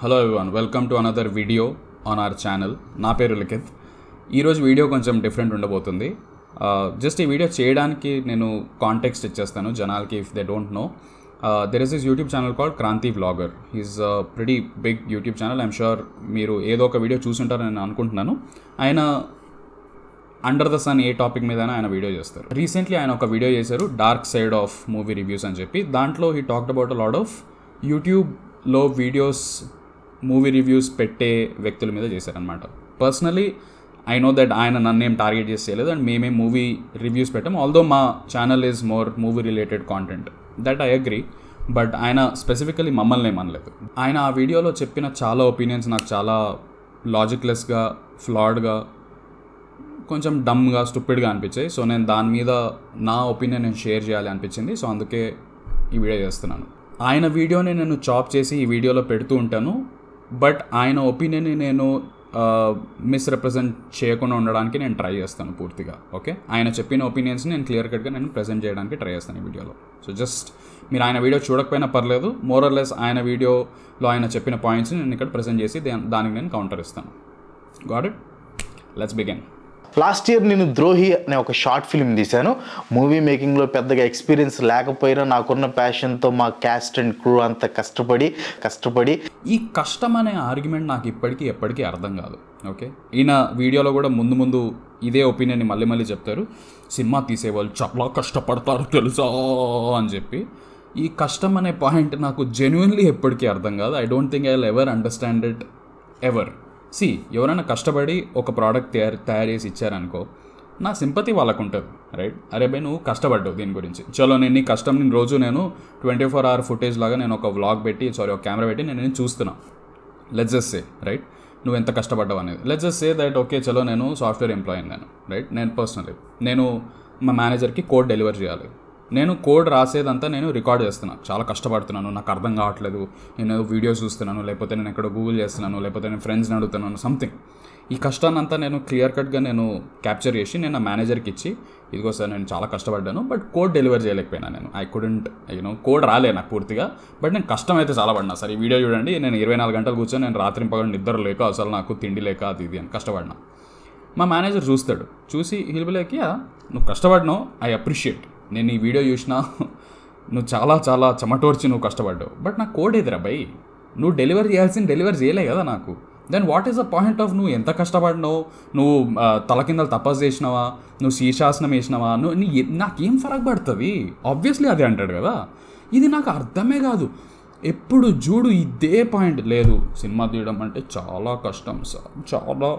Hello everyone, welcome to another video on our channel. నా పేరు లిఖిత్. ఈరోజు వీడియో కొంచెం డిఫరెంట్ ఉండబోతుంది. జస్ట్ ఈ వీడియో చేయడానికి నేను కాంటెక్స్ట్ ఇచ్చేస్తాను జనాలకి, if they don't know. There is this YouTube channel called Kranti vlogger. Is pretty big YouTube channel. I'm sure మీరు ఏదో ఒక వీడియో చూసుంటారని నేను అనుకుంటున్నాను. ఆయన under the sun a topic మీద ఆయన వీడియో చేస్తారు. రీసెంట్లీ ఆయన ఒక వీడియో చేశారు, dark side of movie reviews అని చెప్పి. దాంట్లో he talked about a lot of యూట్యూబ్లో వీడియోస్, మూవీ రివ్యూస్ పెట్టే వ్యక్తుల మీద చేశారనమాట. పర్సనలీ ఐ నో దట్ ఆయన నన్నేం టార్గెట్ చేసి చేయలేదు, అండ్ మేమేం మూవీ రివ్యూస్ పెట్టాం. ఆల్దో మా channel is more movie related content, that I agree. But ఆయన స్పెసిఫికలీ మమ్మల్ని ఏమనలేదు. ఆయన ఆ వీడియోలో చెప్పిన చాలా ఒపీనియన్స్ నాకు చాలా లాజిక్లెస్గా, ఫ్లాడ్గా, కొంచెం డమ్గా, స్టూపిడ్గా అనిపించాయి. సో నేను దాని మీద నా ఒపీనియన్ నేను షేర్ చేయాలి అనిపించింది. సో అందుకే ఈ వీడియో చేస్తున్నాను. ఆయన వీడియోని నేను చాప్ చేసి ఈ వీడియోలో పెడుతూ ఉంటాను. బట్ ఆయన ఒపీనియన్ని నేను మిస్రిప్రజెంట్ చేయకుండా ఉండడానికి నేను ట్రై చేస్తాను పూర్తిగా. ఓకే, ఆయన చెప్పిన ఒపీనియన్స్ని నేను క్లియర్ కట్గా నేను ప్రజెంట్ చేయడానికి ట్రై చేస్తాను ఈ వీడియోలో. సో జస్ట్ మీరు ఆయన వీడియో చూడకపోయినా పర్లేదు, మోర్ ఆర్ లెస్ ఆయన వీడియోలో ఆయన చెప్పిన పాయింట్స్ని నేను ఇక్కడ ప్రజెంట్ చేసి దానికి నేను కౌంటర్ ఇస్తాను. Got it? Let's begin. Last year నేను ద్రోహి అనే ఒక షార్ట్ ఫిల్మ్ తీశాను. మూవీ మేకింగ్లో పెద్దగా ఎక్స్పీరియన్స్ లేకపోయినా నాకున్న ప్యాషన్తో మా క్యాస్ట్ అండ్ క్రూ అంతా కష్టపడి ఈ కష్టం అనే ఆర్గ్యుమెంట్ నాకు ఎప్పటికీ అర్థం కాదు. ఓకే, ఈయన వీడియోలో కూడా ముందు ఇదే ఒపీనియన్ని మళ్ళీ చెప్తారు. సినిమా తీసేవాళ్ళు చాలా కష్టపడతారు తెలుసా అని చెప్పి. ఈ కష్టం అనే పాయింట్ నాకు జెన్యున్లీ ఎప్పటికీ అర్థం కాదు. I don't think I will ever understand it ever. ఎవరైనా కష్టపడి ఒక ప్రోడక్ట్ తయారు చేసి ఇచ్చారనుకో, నా సింపతి వాళ్ళకు ఉంటుంది, రైట్? అరే బై, నువ్వు కష్టపడ్డావు దీని గురించి, చలో నేను నీ కష్టం రోజు నేను 24 hour ఫుటేజ్ లాగా నేను ఒక వ్లాగ్ పెట్టి, ఒక కెమెరా పెట్టి నేను చూస్తున్నా. లెట్స్ జస్ట్ సే, రైట్, నువ్వు ఎంత కష్టపడ్డావు అనేది. Let's just say that okay, చలో నేను సాఫ్ట్వేర్ ఎంప్లాయీ నేను పర్సనలీ నేను మా మేనేజర్కి కోడ్ డెలివర్ చేయాలి. నేను కోడ్ రాసేదంతా నేను రికార్డ్ చేస్తున్నాను, చాలా కష్టపడుతున్నాను, నాకు అర్థం కావట్లేదు, నేను వీడియోస్ చూస్తున్నాను, లేకపోతే నేను ఎక్కడ గూగుల్ చేస్తున్నాను, లేకపోతే నేను ఫ్రెండ్స్ని అడుగుతున్నాను, సంథింగ్. ఈ కష్టాన్ని అంతా నేను క్లియర్ కట్గా నేను క్యాప్చర్ చేసి నేను నా మేనేజర్కి ఇచ్చి, ఇదిగో సార్ నేను చాలా కష్టపడ్డాను, బట్ కోడ్ డెలివర్ చేయలేకపోయినా, నేను ఐ కుడెంట్ కోడ్ రాలే నాకు పూర్తిగా, బట్ నేను కష్టం అయితే చాలా పడినా. సార్ ఈ వీడియో చూడండి, నేను 24 గంటలు కూర్చొని నేను రాత్రి పగలు నిద్ర లేక, అసలు నాకు తిండి లేక, అది ఇది అని కష్టపడినా. మా మేనేజర్ చూస్తాడు, చూసి హిల్బిలేకి, నువ్వు కష్టపడినావు, ఐ అప్రిషియేట్, నేను ఈ వీడియో చూసినా నువ్వు చాలా చెమటోర్చి నువ్వు కష్టపడ్డావు, బట్ నాకు కోడ్ ఎదురా బై, నువ్వు డెలివర్ డెలివర్ చేయలే కదా నాకు. Then what is the point of నువ్వు ఎంత కష్టపడినావు, నువ్వు తల కింద తపస్సు చేసినావా, నువ్వు శీర్షాసనం వేసినావా, నాకేం ఫరక్ పడుతుంది? ఆబ్వియస్లీ అదే అంటాడు కదా. ఇది నాకు అర్థమే కాదు. ఎప్పుడు చూడు ఇదే పాయింట్. లేదు, సినిమా తీయడం అంటే చాలా కష్టం సార్, చాలా,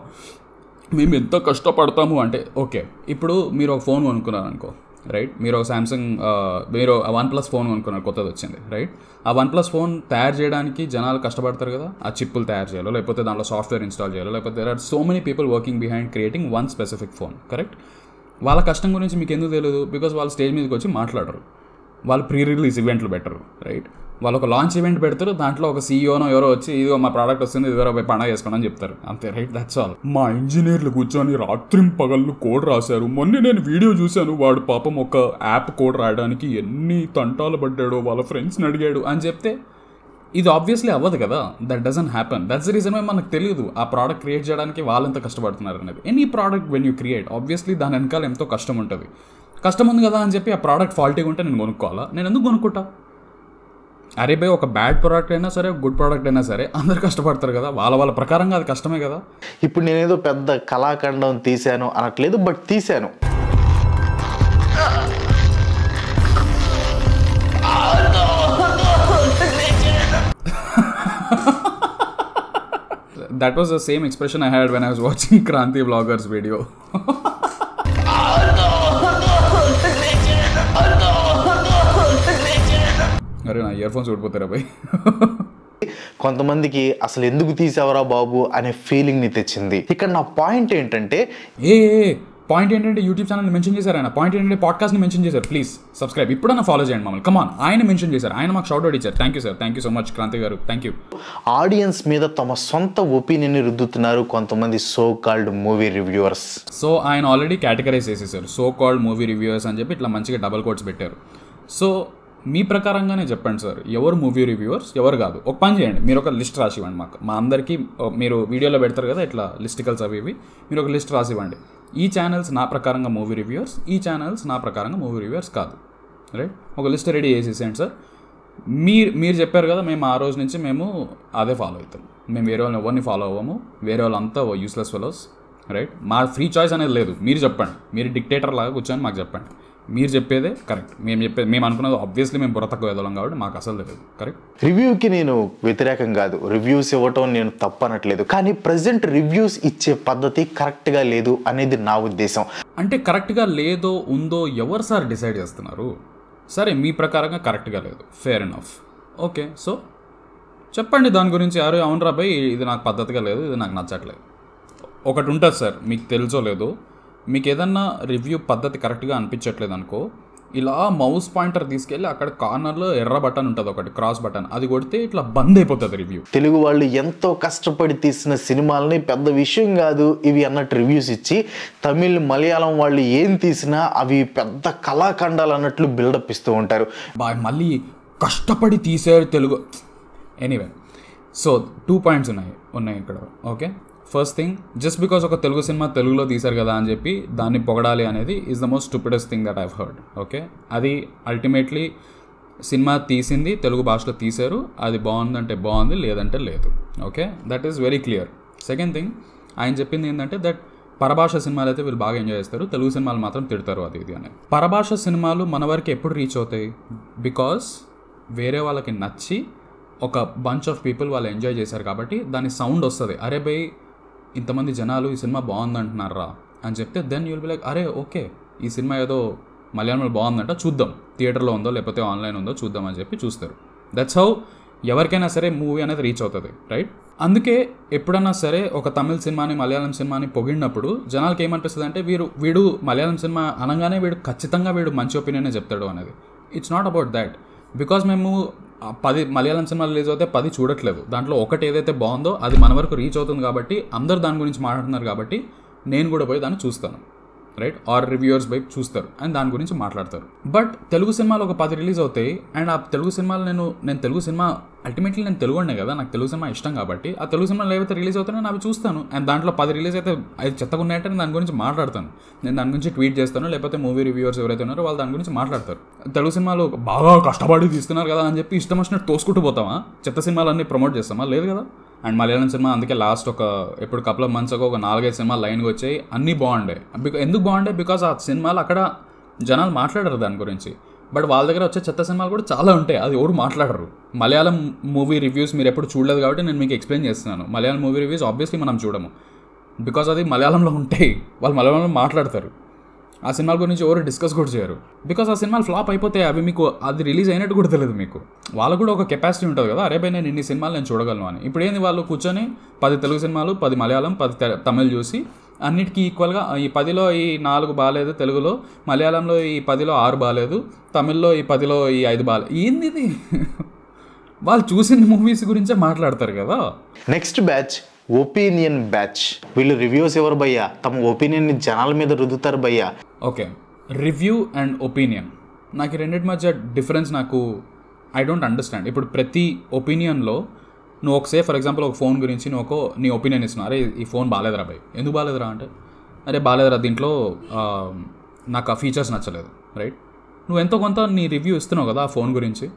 మేము ఎంత కష్టపడతాము అంటే. ఓకే, ఇప్పుడు మీరు ఒక ఫోన్ కొనుక్కున్నారు అనుకో, రైట్? మీరు ఒక సామ్సంగ్, మీరు OnePlus ఫోన్ కొనుక్కున్నారు, కొత్తది వచ్చింది, రైట్? ఆ OnePlus ఫోన్ తయారు చేయడానికి జనాలు కష్టపడతారు కదా. ఆ చిప్పులు తయారు చేయాలో, లేకపోతే దాంట్లో సాఫ్ట్వేర్ ఇన్స్టాల్ చేయాలో, లేకపోతే there are so many people working behind creating one specific phone, correct? వాళ్ళ కష్టం గురించి మీకు ఎందుకు తెలియదు? బికాజ్ వాళ్ళు స్టేజ్ మీదకి వచ్చి మాట్లాడరు, వాళ్ళు ప్రీ రిలీజ్ ఈవెంట్లు పెట్టరు, రైట్? వాళ్ళు ఒక లాంచ్ ఈవెంట్ పెడతారు, దాంట్లో ఒక సీఈఓనో ఎవరో వచ్చి ఇదిగో మా ప్రోడక్ట్ వస్తుంది, ఇదిగో పోయి పండగ చేసుకోండి అని చెప్తారు, అంతే, రైట్? That's all. మా ఇంజనీర్లు కూర్చొని రాత్రి పగళ్ళు కోడ్ రాశారు. మొన్న నేను వీడియో చూశాను, వాడు పాపం ఒక యాప్ కోడ్ రాయడానికి ఎన్ని తంటాలు పడ్డాడో, వాళ్ళ ఫ్రెండ్స్ని అడిగాడు అని చెప్తే ఇది ఆబ్వియస్లీ అవ్వదు కదా. That doesn't happen. That's the reason why మనకు తెలియదు ఆ ప్రోడక్ట్ క్రియేట్ చేయడానికి వాళ్ళు ఎంత కష్టపడుతున్నారు అనేది. Any product when you create, obviously దాని వెనకాల ఎంతో కష్టం ఉంటుంది. కష్టం ఉంది కదా అని చెప్పి ఆ ప్రోడక్ట్ ఫాల్టీగా ఉంటే నేను కొనుక్కోవాలా? నేను ఎందుకు కొనుక్కుంటా? అరే బై, ఒక బ్యాడ్ ప్రోడక్ట్ అయినా సరే, గుడ్ ప్రోడక్ట్ అయినా సరే, అందరు కష్టపడతారు కదా, వాళ్ళ ప్రకారంగా అది కష్టమే కదా. ఇప్పుడు నేనేదో పెద్ద కళాఖండం తీశాను అనట్లేదు, బట్ తీశాను. That was the same expression I had when I was watching Kranti Vlogger's video. అరే నా ఇయర్ ఫోన్స్ ఊడిపోతారా బై. కొంతమందికి అసలు ఎందుకు తీసావరా బాబు అనే ఫీలింగ్ని తెచ్చింది. ఇక్కడ నా పాయింట్ ఏంటంటే, పాయింట్ ఏంటంటే యూట్యూబ్ ఛానల్ని మెన్షన్ చేశారు ఆయన. పాయింట్ ఏంటంటే పాడ్కాస్ట్ని మెన్షన్ చేశారు. ప్లీజ్ సబ్స్క్రైబ్, ఇప్పుడన్నా ఫాలో చేయండి మమ్మల్ని, కమాన్. ఆయన మెన్షన్ చేశారు, ఆయన మాకు షౌట్ అవుట్ ఇచ్చారు. Thank you sir, thank you so much Kranti garu, thank you. Audience మీద తమ సొంత ఒపీనియన్ని రుద్దుతున్నారు కొంతమంది so called movie reviewers. So ఆయన ఆల్రెడీ కేటగరైజ్ చేసేసారు, సో కాల్డ్ మూవీ రివ్యూవర్స్ అని చెప్పి ఇట్లా మంచిగా డబల్ కోట్స్ పెట్టారు. సో మీ ప్రకారంగానే చెప్పండి సార్, ఎవరు మూవీ రివ్యూవర్స్ ఎవరు కాదు. ఒక పని చేయండి, మీరు ఒక లిస్ట్ రాసి ఇవ్వండి మాకు, మా అందరికీ. మీరు వీడియోలో పెడతారు కదా ఇట్లా లిస్టికల్స్ అవి ఇవి, మీరు ఒక లిస్ట్ రాసి ఇవ్వండి. ఈ ఛానల్స్ నా ప్రకారంగా మూవీ రివ్యూవర్స్, ఈ ఛానల్స్ నా ప్రకారంగా మూవీ రివ్యూవర్స్ కాదు. రైట్, ఒక లిస్ట్ రెడీ చేసేసేయండి సార్. మీరు చెప్పారు కదా, మేము ఆ రోజు నుంచి మేము అదే ఫాలో అవుతాం. మేము వేరే వాళ్ళని ఎవరిని ఫాలో అవ్వము, వేరే వాళ్ళంతా యూస్లెస్ ఫెలోస్. రైట్, మా ఫ్రీ చాయిస్ అనేది లేదు. మీరు చెప్పండి, మీరు డిక్టేటర్ లాగా కూర్చొని మాకు చెప్పండి, మీరు చెప్పేదే కరెక్ట్. మేము అనుకున్నది ఆబ్వియస్లీ మేము బుర్ర తక్కువ ఎదలం కాబట్టి మాకు అసలు తెలియదు. కరెక్ట్, రివ్యూకి నేను వ్యతిరేకం కాదు, రివ్యూస్ ఇవ్వటం నేను తప్పనట్లేదు. కానీ ప్రజెంట్ రివ్యూస్ ఇచ్చే పద్ధతి కరెక్ట్గా లేదు అనేది నా ఉద్దేశం. అంటే కరెక్ట్గా లేదో ఉందో ఎవరు సార్ డిసైడ్ చేస్తున్నారు? సరే, మీ ప్రకారంగా కరెక్ట్గా లేదు, ఫేర్ ఎనఫ్, ఓకే. సో చెప్పండి దాని గురించి. యారు అవునరా భయ్, ఇది నాకు పద్ధతిగా లేదు, ఇది నాకు నచ్చట్లేదు. ఒకటి ఉంటుంది సార్, మీకు తెలుసో లేదో, మీకు ఏదన్నా రివ్యూ పద్ధతి కరెక్ట్గా అనిపించట్లేదు అనుకో, ఇలా మౌస్ పాయింటర్ తీసుకెళ్ళి అక్కడ కార్నర్లో ఎర్ర బటన్ ఉంటుంది ఒకటి, క్రాస్ బటన్, అది కొడితే ఇట్లా బంద్ అయిపోతుంది రివ్యూ. తెలుగు వాళ్ళు ఎంతో కష్టపడి తీసిన సినిమాలని పెద్ద విషయం కాదు ఇవి అన్నట్టు రివ్యూస్ ఇచ్చి, తమిళ్ మలయాళం వాళ్ళు ఏం తీసినా అవి పెద్ద కళాఖండాలు అన్నట్లు బిల్డప్ ఇస్తూ ఉంటారు. మళ్ళీ కష్టపడి తీసారు తెలుగు. ఎనీవే, సో 2 పాయింట్స్ ఉన్నాయి ఇక్కడ. Okay, first thing, just because ఒక తెలుగు సినిమా తెలుగులో తీశారు కదా అని చెప్పి దాన్ని పొగడాలి అనేది is the most stupidest thing that I've heard. Okay, అది అల్టిమేట్లీ సినిమా తీసింది తెలుగు భాషలో తీశారు, అది బాగుందంటే బాగుంది, లేదంటే లేదు. Okay, that is very clear. Second thing, ఆయన చెప్పింది ఏంటంటే దట్ పరభాష సినిమాలు అయితే వీళ్ళు బాగా ఎంజాయ్ చేస్తారు, తెలుగు సినిమాలు మాత్రం తిడతారు అది ఇది అని. పరభాష సినిమాలు మన వరకు ఎప్పుడు రీచ్ అవుతాయి? బికాస్ వేరే వాళ్ళకి నచ్చి ఒక బంచ్ ఆఫ్ పీపుల్ వాళ్ళు ఎంజాయ్ చేశారు కాబట్టి దాని సౌండ్ వస్తుంది. అరే బై, ఇంతమంది జనాలు ఈ సినిమా బాగుందంటున్నారా అని చెప్తే దెన్ యూల్ బి లైక్, అరే ఓకే, ఈ సినిమా ఏదో మలయాళంలో బాగుందంట, చూద్దాం, థియేటర్లో ఉందో లేకపోతే ఆన్లైన్ ఉందో చూద్దాం అని చెప్పి చూస్తారు. దట్స్ హౌ ఎవరికైనా సరే మూవీ అనేది రీచ్ అవుతుంది. రైట్, అందుకే ఎప్పుడన్నా సరే ఒక తమిళ సినిమాని మలయాళం సినిమాని పొగిడినప్పుడు జనాలకి ఏమనిపిస్తుంది అంటే వీడు మలయాళం సినిమా అనగానే వీడు ఖచ్చితంగా వీడు మంచి ఒపీనియనే చెప్తాడు అనేది. It's not about that. Because మేము 10 మలయాళం సినిమాలు రిలీజ్ అవుతే 10 చూడట్లేదు, దాంట్లో ఒకటి ఏదైతే బాగుందో అది మన వరకు రీచ్ అవుతుంది కాబట్టి అందరు దాని గురించి మాట్లాడుతున్నారు కాబట్టి నేను కూడా పోయి దాన్ని చూస్తాను. రైట్, ఆర్ రివ్యూవర్స్ పోయి చూస్తారు అండ్ దాని గురించి మాట్లాడతారు. బట్ తెలుగు సినిమాలు ఒక 10 రిలీజ్ అవుతాయి అండ్ ఆ తెలుగు సినిమాలు నేను తెలుగు సినిమా అల్టిమేట్లీ నేను తెలుగు ఉండే కదా, నాకు తెలుగు సినిమా ఇష్టం కాబట్టి ఆ తెలుగు సినిమాలు ఏవైతే రిలీజ్ అవుతాయో నేను అవి చూస్తాను. అండ్ దాంట్లో 10 రిలీజ్ అయితే అది చెత్తగా ఉన్నాయంటే నేను దాని గురించి మాట్లాడతాను, నేను దాని గురించి ట్వీట్ చేస్తాను, లేకపోతే మూవీ రివ్యూవర్స్ ఎవరైతే ఉన్నారో వాళ్ళు దాని గురించి మాట్లాడతారు. తెలుగు సినిమాలు బాగా కష్టపడి తీస్తున్నారు కదా అని చెప్పి ఇష్టం వచ్చినట్టు తోసుకుంటూ పోతామా? చెత్త సినిమాలన్నీ ప్రమోట్ చేస్తామా? లేదు కదా. అండ్ మలయాళం సినిమా అందుకే లాస్ట్ ఎప్పుడు కపుల్ ఆఫ్ మంత్స్ ఒక 4-5 సినిమాలు లైన్గా వచ్చాయి, అన్నీ బాగుండే. ఎందుకు బాగుండే? బికాజ్ ఆ సినిమాలు అక్కడ జనాలు మాట్లాడరు దాని గురించి. బట్ వాళ్ళ దగ్గర వచ్చే చెత్త సినిమాలు కూడా చాలా ఉంటాయి, అది ఎవరు మాట్లాడరు. మలయాళం మూవీ రివ్యూస్ మీరు ఎప్పుడు చూడలేదు కాబట్టి నేను మీకు ఎక్స్ప్లెయిన్ చేస్తున్నాను. మలయాళం మూవీ రివ్యూస్ ఆబ్వియస్లీ మనం చూడము, బికాజ్ అది మలయాళంలో ఉంటాయి, వాళ్ళు మలయాళంలో మాట్లాడతారు. ఆ సినిమాల గురించి ఎవరు డిస్కస్ కూడా చేయరు, బికాస్ ఆ సినిమాలు ఫ్లాప్ అయిపోతాయి, అవి మీకు అది రిలీజ్ అయినట్టు కూడా తెలియదు. మీకు వాళ్ళకు కూడా ఒక కెపాసిటీ ఉంటుంది కదా, అరే బై నేను ఇన్ని సినిమాలు నేను చూడగలను అని. ఇప్పుడు ఏంది, వాళ్ళు కూర్చొని 10 తెలుగు సినిమాలు, 10 మలయాళం, 10 తమిళ్ చూసి అన్నిటికీ ఈక్వల్గా ఈ 10లో ఈ 4 బాగాలేదు తెలుగులో, మలయాళంలో ఈ 10లో 6 బాగాలేదు, తమిళ్లో ఈ 10లో ఈ 5 బాగాలేదు. ఏంది ఇది? వాళ్ళు చూసిన మూవీస్ గురించే మాట్లాడతారు కదా. Next batch opinion batch. వీళ్ళు రివ్యూస్ ఎవరు భయ్యా? తమ ఒపీనియన్ని జనాల మీద రుద్దుతారు భయ్యా. ఓకే, రివ్యూ అండ్ ఒపీనియన్, నాకు రెండింటి మధ్య డిఫరెన్స్ నాకు ఐ డోంట్ అండర్స్టాండ్. ఇప్పుడు ప్రతి ఒపీనియన్లో నువ్వు ఫర్ ఎగ్జాంపుల్ ఒక ఫోన్ గురించి నువ్వు నీ ఒపీనియన్ ఇస్తున్నావు, అరే ఈ ఫోన్ బాగాలేదురా భయ్, ఎందుకు బాగాలేదురా అంటే, అరే బాగాలేదురా దీంట్లో నాకు ఆ ఫీచర్స్ నచ్చలేదు. రైట్, నువ్వు ఎంతో కొంత నీ రివ్యూ ఇస్తున్నావు కదా ఆ ఫోన్ గురించి.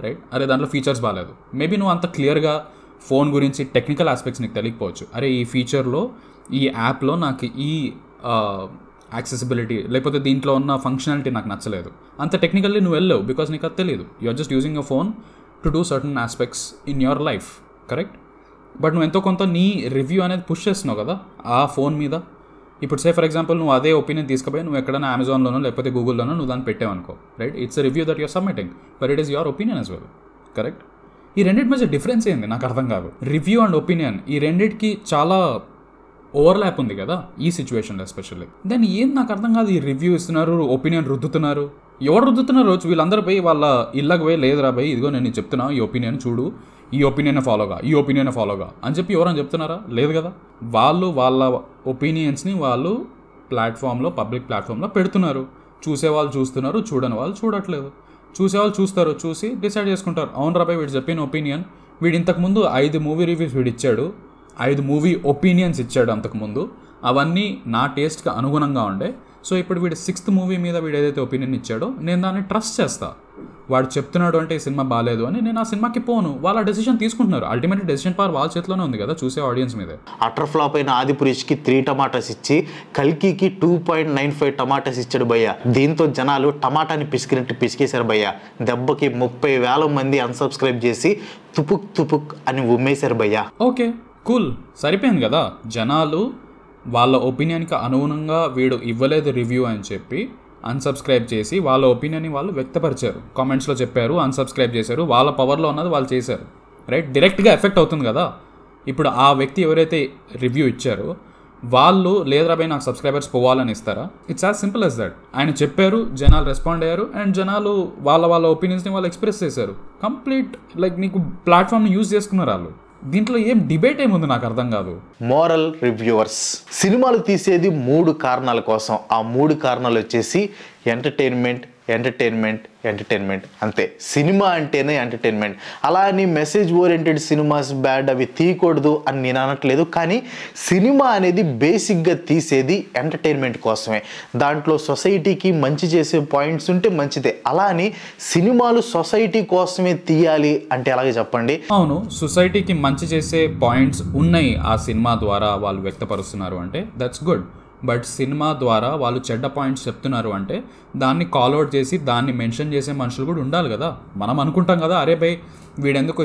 రైట్, అరే దాంట్లో ఫీచర్స్ బాగాలేదు, మేబీ నువ్వు అంత క్లియర్గా ఫోన్ గురించి టెక్నికల్ ఆస్పెక్ట్స్ నీకు తెలియకపోవచ్చు. అరే ఈ ఫీచర్లో ఈ యాప్లో నాకు ఈ యాక్సెసిబిలిటీ లేకపోతే దీంట్లో ఉన్న ఫంక్షనాలిటీ నాకు నచ్చలేదు, అంత టెక్నికల్లీ నువ్వు వెళ్ళవు బికాస్ నీకు అది తెలియదు. You are just using a phone to do certain aspects in your life, correct? But నువ్వు ఎంతో కొంత నీ రివ్యూ అనేది పుష్ చేస్తున్నావు కదా ఆ ఫోన్ మీద. ఇప్పుడు ఫర్ ఎగ్జాంపుల్ నువ్వు అదే ఒపీనియన్ తీసుకుపోయి నువ్వు ఎక్కడైనా అమెజాన్లోనో లేకపోతే గూగుల్లోనో నువ్వు దాన్ని పెట్టావనుకో, right, it's a review that you're submitting but it is your opinion as well, correct? ఈ రెండింటి మధ్య డిఫరెన్స్ ఏంది నాకు అర్థం కాదు. రివ్యూ అండ్ ఒపీనియన్ ఈ రెండింటికి చాలా ఓవర్లాప్ ఉంది కదా ఈ సిచ్యువేషన్లో ఎస్పెషల్లీ. దాన్ని ఏం నాకు అర్థం కాదు. ఈ రివ్యూ ఇస్తున్నారు, ఒపీనియన్ రుద్దుతున్నారు. ఎవరు రుద్దుతున్నారు? వీళ్ళందరూ పోయి వాళ్ళ ఇళ్ళకి పోయి లేదురా పోయి ఇదిగో నేను చెప్తున్నా ఈ ఒపీనియన్ చూడు, ఈ ఒపీనియన్ ఫాలోగా అని చెప్పి ఎవరైనా చెప్తున్నారా? లేదు కదా. వాళ్ళు వాళ్ళ ఒపీనియన్స్ని వాళ్ళు పబ్లిక్ ప్లాట్ఫామ్లో పెడుతున్నారు. చూసేవాళ్ళు చూస్తున్నారు, చూడని వాళ్ళు చూడట్లేదు. చూసేవాళ్ళు చూస్తారు, చూసి డిసైడ్ చేసుకుంటారు, అవును రాబాయ్ వీడు చెప్పిన ఒపీనియన్, వీడు ఇంతకుముందు 5 మూవీ రివ్యూస్ వీడు ఇచ్చాడు, 5 మూవీ ఒపీనియన్స్ ఇచ్చాడు అంతకుముందు, అవన్నీ నా టేస్ట్కి అనుగుణంగా ఉండే. సో ఇప్పుడు వీడు 6th మూవీ మీద వీడు ఏదైతే ఒపీనియన్ ఇచ్చాడో నేను దాన్ని ట్రస్ట్ చేస్తా. వాడు చెప్తున్నాడు అంటే ఈ సినిమా బాగాలేదు అని నేను ఆ సినిమాకి పోను. వాళ్ళ డెసిషన్ తీసుకుంటున్నారు. అల్టిమేట్ డెసిషన్ పవర్ వాళ్ళ చేతిలోనే ఉంది కదా, చూసే ఆడియన్స్ మీదే. అటర్ ఫ్లాప్ అయిన ఆదిపురుష్కి 3 టమాటాస్ ఇచ్చి కల్కికి 2.95 టమాటాస్ ఇచ్చాడు భయ్య. దీంతో జనాలు టమాటాని పిసికినట్టు పిసికేశారు భయ్య. దెబ్బకి 30,000 మంది అన్సబ్స్క్రైబ్ చేసి తుపుక్ తుపుక్ అని ఉమ్మేశారు భయ్య. ఓకే కూల్, సరిపోయింది కదా. జనాలు వాళ్ళ ఒపీనియన్కి అనుగుణంగా వీడు ఇవ్వలేదు రివ్యూ అని చెప్పి అన్సబ్స్క్రైబ్ చేసి వాళ్ళ ఒపీనియన్ని వాళ్ళు వ్యక్తపరిచారు, కామెంట్స్లో చెప్పారు, అన్సబ్స్క్రైబ్ చేశారు, వాళ్ళ పవర్లో ఉన్నది వాళ్ళు చేశారు, రైట్? డైరెక్ట్గా ఎఫెక్ట్ అవుతుంది కదా. ఇప్పుడు ఆ వ్యక్తి ఎవరైతే రివ్యూ ఇచ్చారో వాళ్ళు లేదరాబాయ్ నాకు సబ్స్క్రైబర్స్ పోవాలని ఇస్తారా? It's as simple as that. ఆయన చెప్పారు, జనాలు రెస్పాండ్ అయ్యారు, అండ్ జనాలు వాళ్ళ ఒపీనియన్స్ని వాళ్ళు ఎక్స్ప్రెస్ చేశారు. కంప్లీట్ లైక్ నీకు ప్లాట్ఫామ్ని యూజ్ చేసుకున్నారు వాళ్ళు. దీంట్లో ఏం డిబేట్ ఏముంది నాకు అర్థం కాదు. మోరల్ రివ్యూవర్స్, సినిమాలు తీసేది 3 కారణాల కోసం. ఆ 3 కారణాలు వచ్చేసి ఎంటర్టైన్మెంట్, ఎంటర్టైన్మెంట్, ఎంటర్టైన్మెంట్, అంతే. సినిమా అంటేనే ఎంటర్టైన్మెంట్. అలా అని మెసేజ్ ఓరియంటెడ్ సినిమాస్ బ్యాడ్, అవి తీయకూడదు అని నేను అనట్లేదు. కానీ సినిమా అనేది బేసిక్గా తీసేది ఎంటర్టైన్మెంట్ కోసమే. దాంట్లో సొసైటీకి మంచి చేసే పాయింట్స్ ఉంటే మంచిదే. అలా అని సినిమాలు సొసైటీ కోసమే తీయాలి అంటే ఎలాగే చెప్పండి? అవును, సొసైటీకి మంచి చేసే పాయింట్స్ ఉన్నాయి ఆ సినిమా ద్వారా వాళ్ళు వ్యక్తపరుస్తున్నారు అంటే దట్స్ గుడ్. బట్ సినిమా ద్వారా వాళ్ళు చెడ్డ పాయింట్స్ చెప్తున్నారు అంటే దాన్ని కాల్అవుట్ చేసి దాన్ని మెన్షన్ చేసే మనుషులు కూడా ఉండాలి కదా. మనం అనుకుంటాం కదా, అరే భయ్ వీడెందుకు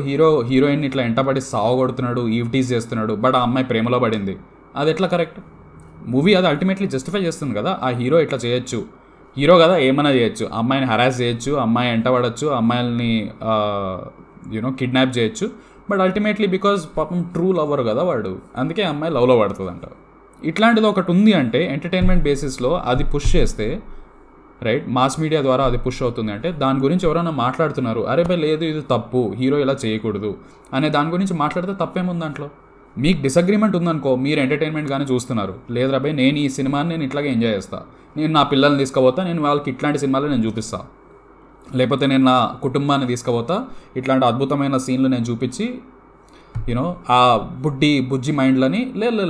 హీరోయిన్ ఇట్లా ఎంటబడి సావగొడుతున్నాడు, ఈవ్టీజ్ చేస్తున్నాడు, బట్ ఆ అమ్మాయి ప్రేమలో పడింది, అది ఎట్లా కరెక్ట్? మూవీ అది అల్టిమేట్లీ జస్టిఫై చేస్తుంది కదా. ఆ హీరో ఇట్లా చేయొచ్చు, హీరో కదా ఏమైనా చేయొచ్చు, అమ్మాయిని హరాస్ చేయొచ్చు, అమ్మాయి ఎంటబడచ్చు, అమ్మాయిల్ని కిడ్నాప్ చేయొచ్చు, బట్ అల్టిమేట్లీ బికాజ్ పాపం ట్రూ లవర్ కదా వాడు, అందుకే అమ్మాయి లవ్లో పడుతుంది అంట. ఇట్లాంటిది ఒకటి ఉంది అంటే ఎంటర్టైన్మెంట్ బేసిస్లో అది పుష్ చేస్తే, రైట్, మాస్ మీడియా ద్వారా అది పుష్ అవుతుంది అంటే దాని గురించి ఎవరైనా మాట్లాడుతున్నారు, అరే బై లేదు ఇది తప్పు, హీరో ఇలా చేయకూడదు అనే దాని గురించి మాట్లాడితే తప్పేముంది దాంట్లో? మీకు డిసగ్రిమెంట్ ఉందనుకో, మీరు ఎంటర్టైన్మెంట్ కానీ చూస్తున్నారు, లేదు రాబాయ్ నేను ఈ సినిమాని నేను ఇట్లాగే ఎంజాయ్ చేస్తాను, నేను నా పిల్లల్ని తీసుకుపోతా, నేను వాళ్ళకి ఇట్లాంటి సినిమాలు నేను చూపిస్తాను, లేకపోతే నేను నా కుటుంబాన్ని తీసుకుపోతా, ఇట్లాంటి అద్భుతమైన సీన్లు నేను చూపించి ఆ బుజ్జి మైండ్లని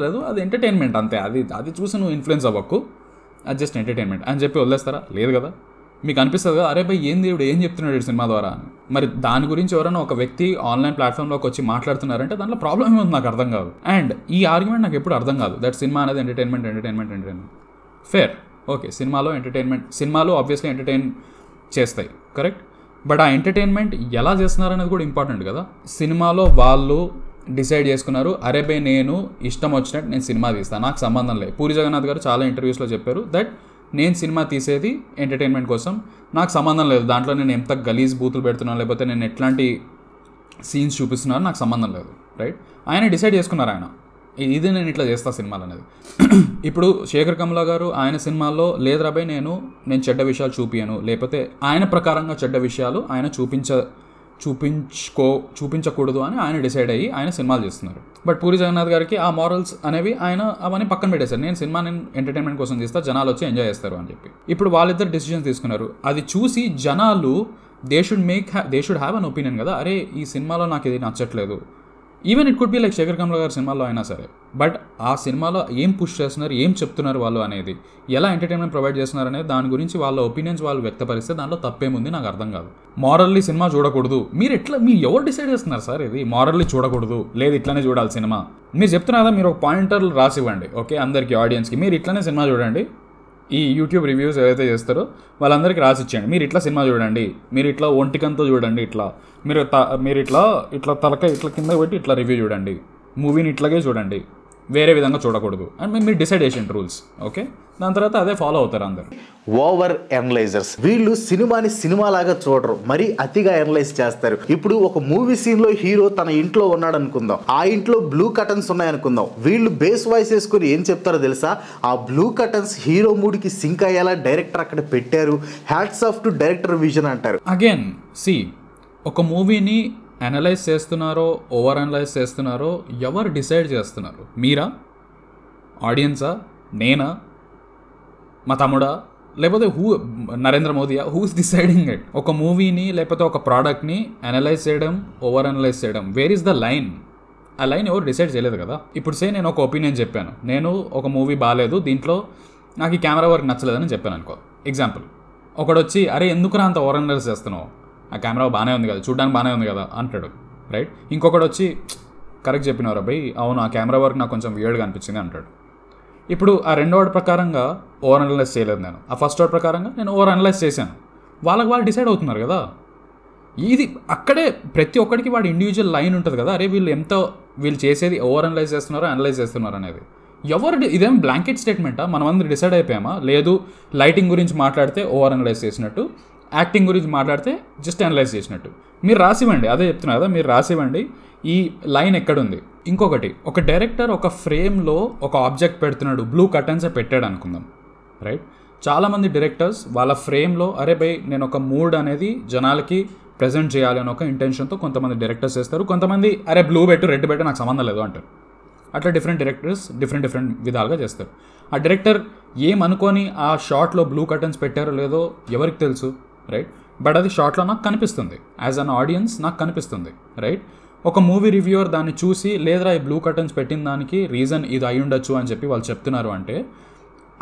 లేదు అది ఎంటర్టైన్మెంట్ అంతే, అది చూసి నువ్వు ఇన్ఫ్లుయెన్స్ అవ్వకు, అది జస్ట్ ఎంటర్టైన్మెంట్ అని చెప్పి వదిలేస్తారా? లేదు కదా. మీకు అనిపిస్తుంది కదా, అరే భయ్ ఏం దేవుడు ఏం చెప్తున్నాడు సినిమా ద్వారా అని. మరి దాని గురించి ఎవరైనా ఒక వ్యక్తి ఆన్లైన్ ప్లాట్ఫామ్లోకి వచ్చి మాట్లాడుతున్నారంటే దాంట్లో ప్రాబ్లం ఏముంది నాకు అర్థం కాదు. అండ్ ఈ ఆర్గ్యుమెంట్ నాకు ఎప్పుడు అర్థం కాదు, దట్ సినిమా అనేది ఎంటర్టైన్మెంట్ ఫేర్, ఓకే. సినిమాలు ఆబ్వియస్లీ ఎంటర్టైన్ చేస్తాయి, కరెక్ట్. బట్ ఆ ఎంటర్టైన్మెంట్ ఎలా చేస్తున్నారు అనేది కూడా ఇంపార్టెంట్ కదా. సినిమాలో వాళ్ళు డిసైడ్ చేసుకున్నారు, అరే బై నేను ఇష్టం వచ్చినట్టు నేను సినిమా తీస్తాను, నాకు సంబంధం లేదు. పూరి జగన్నాథ్ గారు చాలా ఇంటర్వ్యూస్లో చెప్పారు దట్ నేను సినిమా తీసేది ఎంటర్టైన్మెంట్ కోసం, నాకు సంబంధం లేదు దాంట్లో నేను ఎంత గలీజ్ బూతులు పెడుతున్నాను, లేకపోతే నేను ఎట్లాంటి సీన్స్ చూపిస్తున్నాను, నాకు సంబంధం లేదు, రైట్. ఆయన డిసైడ్ చేసుకున్నారు, ఆయన ఇది నేను ఇట్లా చేస్తా సినిమాలు అనేది. ఇప్పుడు శేఖర్ కమ్లా గారు ఆయన సినిమాల్లో లేదు రాబాయ్ నేను చెడ్డ విషయాలు చూపించను, లేకపోతే ఆయన ప్రకారంగా చెడ్డ విషయాలు ఆయన చూపించకూడదు అని ఆయన డిసైడ్ అయ్యి ఆయన సినిమాలు చేస్తున్నారు. బట్ పూరి జగన్నాథ్ గారికి ఆ మారల్స్ అనేవి ఆయన అవన్నీ పక్కన పెట్టేశారు. నేను ఎంటర్టైన్మెంట్ కోసం చేస్తా, జనాలు వచ్చి ఎంజాయ్ చేస్తారు అని చెప్పి. ఇప్పుడు వాళ్ళిద్దరు డెసిషన్స్ తీసుకున్నారు. అది చూసి జనాలు they should have an opinion కదా, అరే ఈ సినిమాలో నాకు ఇది నచ్చట్లేదు. Even it could be like Sekhar Kammula గారి సినిమాలో అయినా సరే, బట్ ఆ సినిమాలో ఏం పుష్ చేస్తున్నారు, ఏం చెప్తున్నారు వాళ్ళు అనేది, ఎలా ఎంటర్టైన్మెంట్ ప్రొవైడ్ చేస్తున్నారు అనేది దాని గురించి వాళ్ళ ఒపీనియన్స్ వాళ్ళు వ్యక్తపరిస్తే దాంట్లో తప్పేముంది నాకు అర్థం కాదు. మారల్లీ సినిమా చూడకూడదు, మీరు ఎవరు డిసైడ్ చేస్తున్నారు సార్? ఇది మారల్లీ చూడకూడదు, లేదు ఇట్లానే చూడాలి సినిమా, మీరు చెప్తున్నారు కదా, మీరు ఒక పాయింటర్లు రాసివ్వండి, ఓకే, అందరికీ ఆడియన్స్కి మీరు ఇట్లానే సినిమా చూడండి. ఈ యూట్యూబ్ రివ్యూస్ ఏదైతే చేస్తారో వాళ్ళందరికీ రాసిచ్చేయండి, మీరు ఇట్లా సినిమా చూడండి, మీరు ఇట్లా ఒంటికంతో చూడండి, ఇట్లా మీరు ఇట్లా తలక ఇట్లా కింద పెట్టి ఇట్లా రివ్యూ చూడండి, మూవీని ఇట్లాగే చూడండి, వేరే విధంగా చూడకూడదు అని మీరు డిసైడ్ చేసిన రూల్స్, ఓకే. దాని తర్వాత అదే ఫాలో అవుతారు అందరు. ఓవర్ అనలైజర్స్, వీళ్ళు సినిమాని సినిమాలాగా చూడరు, మరి అతిగా అనలైజ్ చేస్తారు. ఇప్పుడు ఒక మూవీ సీన్ లో హీరో తన ఇంట్లో ఉన్నాడు అనుకుందాం, ఆ ఇంట్లో బ్లూ కర్టన్స్ ఉన్నాయి అనుకుందాం, వీళ్ళు బేస్ వాయిస్ వేసుకుని ఏం చెప్తారో తెలుసా? ఆ బ్లూ కర్టన్స్ హీరో మూడ్కి సింక్ అయ్యేలా డైరెక్టర్ అక్కడ పెట్టారు, hats off to director vision అంటారు. అగైన్ ఒక మూవీని అనలైజ్ చేస్తున్నారో ఓవర్ అనలైజ్ చేస్తున్నారో ఎవరు డిసైడ్ చేస్తున్నారు? మీరా, ఆడియన్సా, నేనా, మా తమ్ముడా, లేకపోతే నరేంద్ర మోదీయా హూ ఇస్ డిసైడింగ్ ఇట్? ఒక మూవీని లేకపోతే ఒక ప్రోడక్ట్ని అనలైజ్ చేయడం, ఓవర్ అనలైజ్ చేయడం, వేర్ ఇస్ ద లైన్? ఆ లైన్ ఎవరు డిసైడ్ చేయలేదు కదా. ఇప్పుడు నేను ఒక ఒపీనియన్ చెప్పాను, నేను ఒక మూవీ బాగాలేదు, దీంట్లో నాకు ఈ కెమెరా వర్క్ నచ్చలేదని చెప్పాను అనుకో, ఎగ్జాంపుల్. ఒకడు వచ్చి అరే ఎందుకురా అంత ఓవర్ అనలైజ్ చేస్తున్నావు, ఆ కెమెరా బాగానే ఉంది కదా, చూడడానికి బాగానే ఉంది కదా అంటాడు, రైట్? ఇంకొకడు వచ్చి కరెక్ట్ చెప్పినవరా భయ్, అవును ఆ కెమెరా వర్క్ నాకు కొంచెం వియర్డ్గా అనిపించింది అంటాడు. ఇప్పుడు ఆ రెండో వర్డ్ ప్రకారంగా ఓవర్ అనలైజ్ చేయలేదు నేను, ఆ ఫస్ట్ వర్డ్ ప్రకారంగా నేను ఓవర్ అనలైజ్ చేశాను. వాళ్ళకి వాళ్ళు డిసైడ్ అవుతున్నారు కదా. ఇది అక్కడే ప్రతి ఒక్కడికి వాడి ఇండివిజువల్ లైన్ ఉంటుంది కదా. అరే వీళ్ళు చేసేది ఓవర్ అనలైజ్ చేస్తున్నారో అనలైజ్ చేస్తున్నారు అనేది ఇదేం బ్లాంకెట్ స్టేట్మెంటా? మనం అందరూ డిసైడ్ అయిపోయామా? లేదు, లైటింగ్ గురించి మాట్లాడితే ఓవర్ అనలైజ్ చేసినట్టు, యాక్టింగ్ గురించి మాట్లాడితే జస్ట్ అనలైజ్ చేసినట్టు. మీరు రాసివ్వండి, అదే చెప్తున్నా కదా, మీరు రాసివ్వండి ఈ లైన్ ఎక్కడుంది. ఇంకొకటి, ఒక డైరెక్టర్ ఒక ఫ్రేమ్లో ఒక ఆబ్జెక్ట్ పెడుతున్నాడు, బ్లూ కర్టన్సే పెట్టాడు అనుకుందాం, రైట్? చాలామంది డైరెక్టర్స్ వాళ్ళ ఫ్రేమ్లో అరే బై నేను ఒక మూడ్ అనేది జనాలకి ప్రజెంట్ చేయాలి అని ఒక ఇంటెన్షన్తో కొంతమంది డైరెక్టర్స్ చేస్తారు. కొంతమంది అరే బ్లూ పెట్టు, రెడ్ పెట్టు, నాకు సంబంధం లేదు అంటారు. అట్లా డిఫరెంట్ డైరెక్టర్స్ డిఫరెంట్ విధాలుగా చేస్తారు. ఆ డైరెక్టర్ ఏమనుకొని ఆ షాట్లో బ్లూ కర్టన్స్ పెట్టారో లేదో ఎవరికి తెలుసు, రైట్? బట్ అది షాట్లో నాకు కనిపిస్తుంది, యాజ్ అన్ ఆడియన్స్ నాకు కనిపిస్తుంది, రైట్? ఒక మూవీ రివ్యూవర్ దాన్ని చూసి లేదురా ఈ బ్లూ కర్టన్స్ పెట్టిన దానికి రీజన్ ఇది అయి ఉండొచ్చు అని చెప్పి వాళ్ళు చెప్తున్నారు అంటే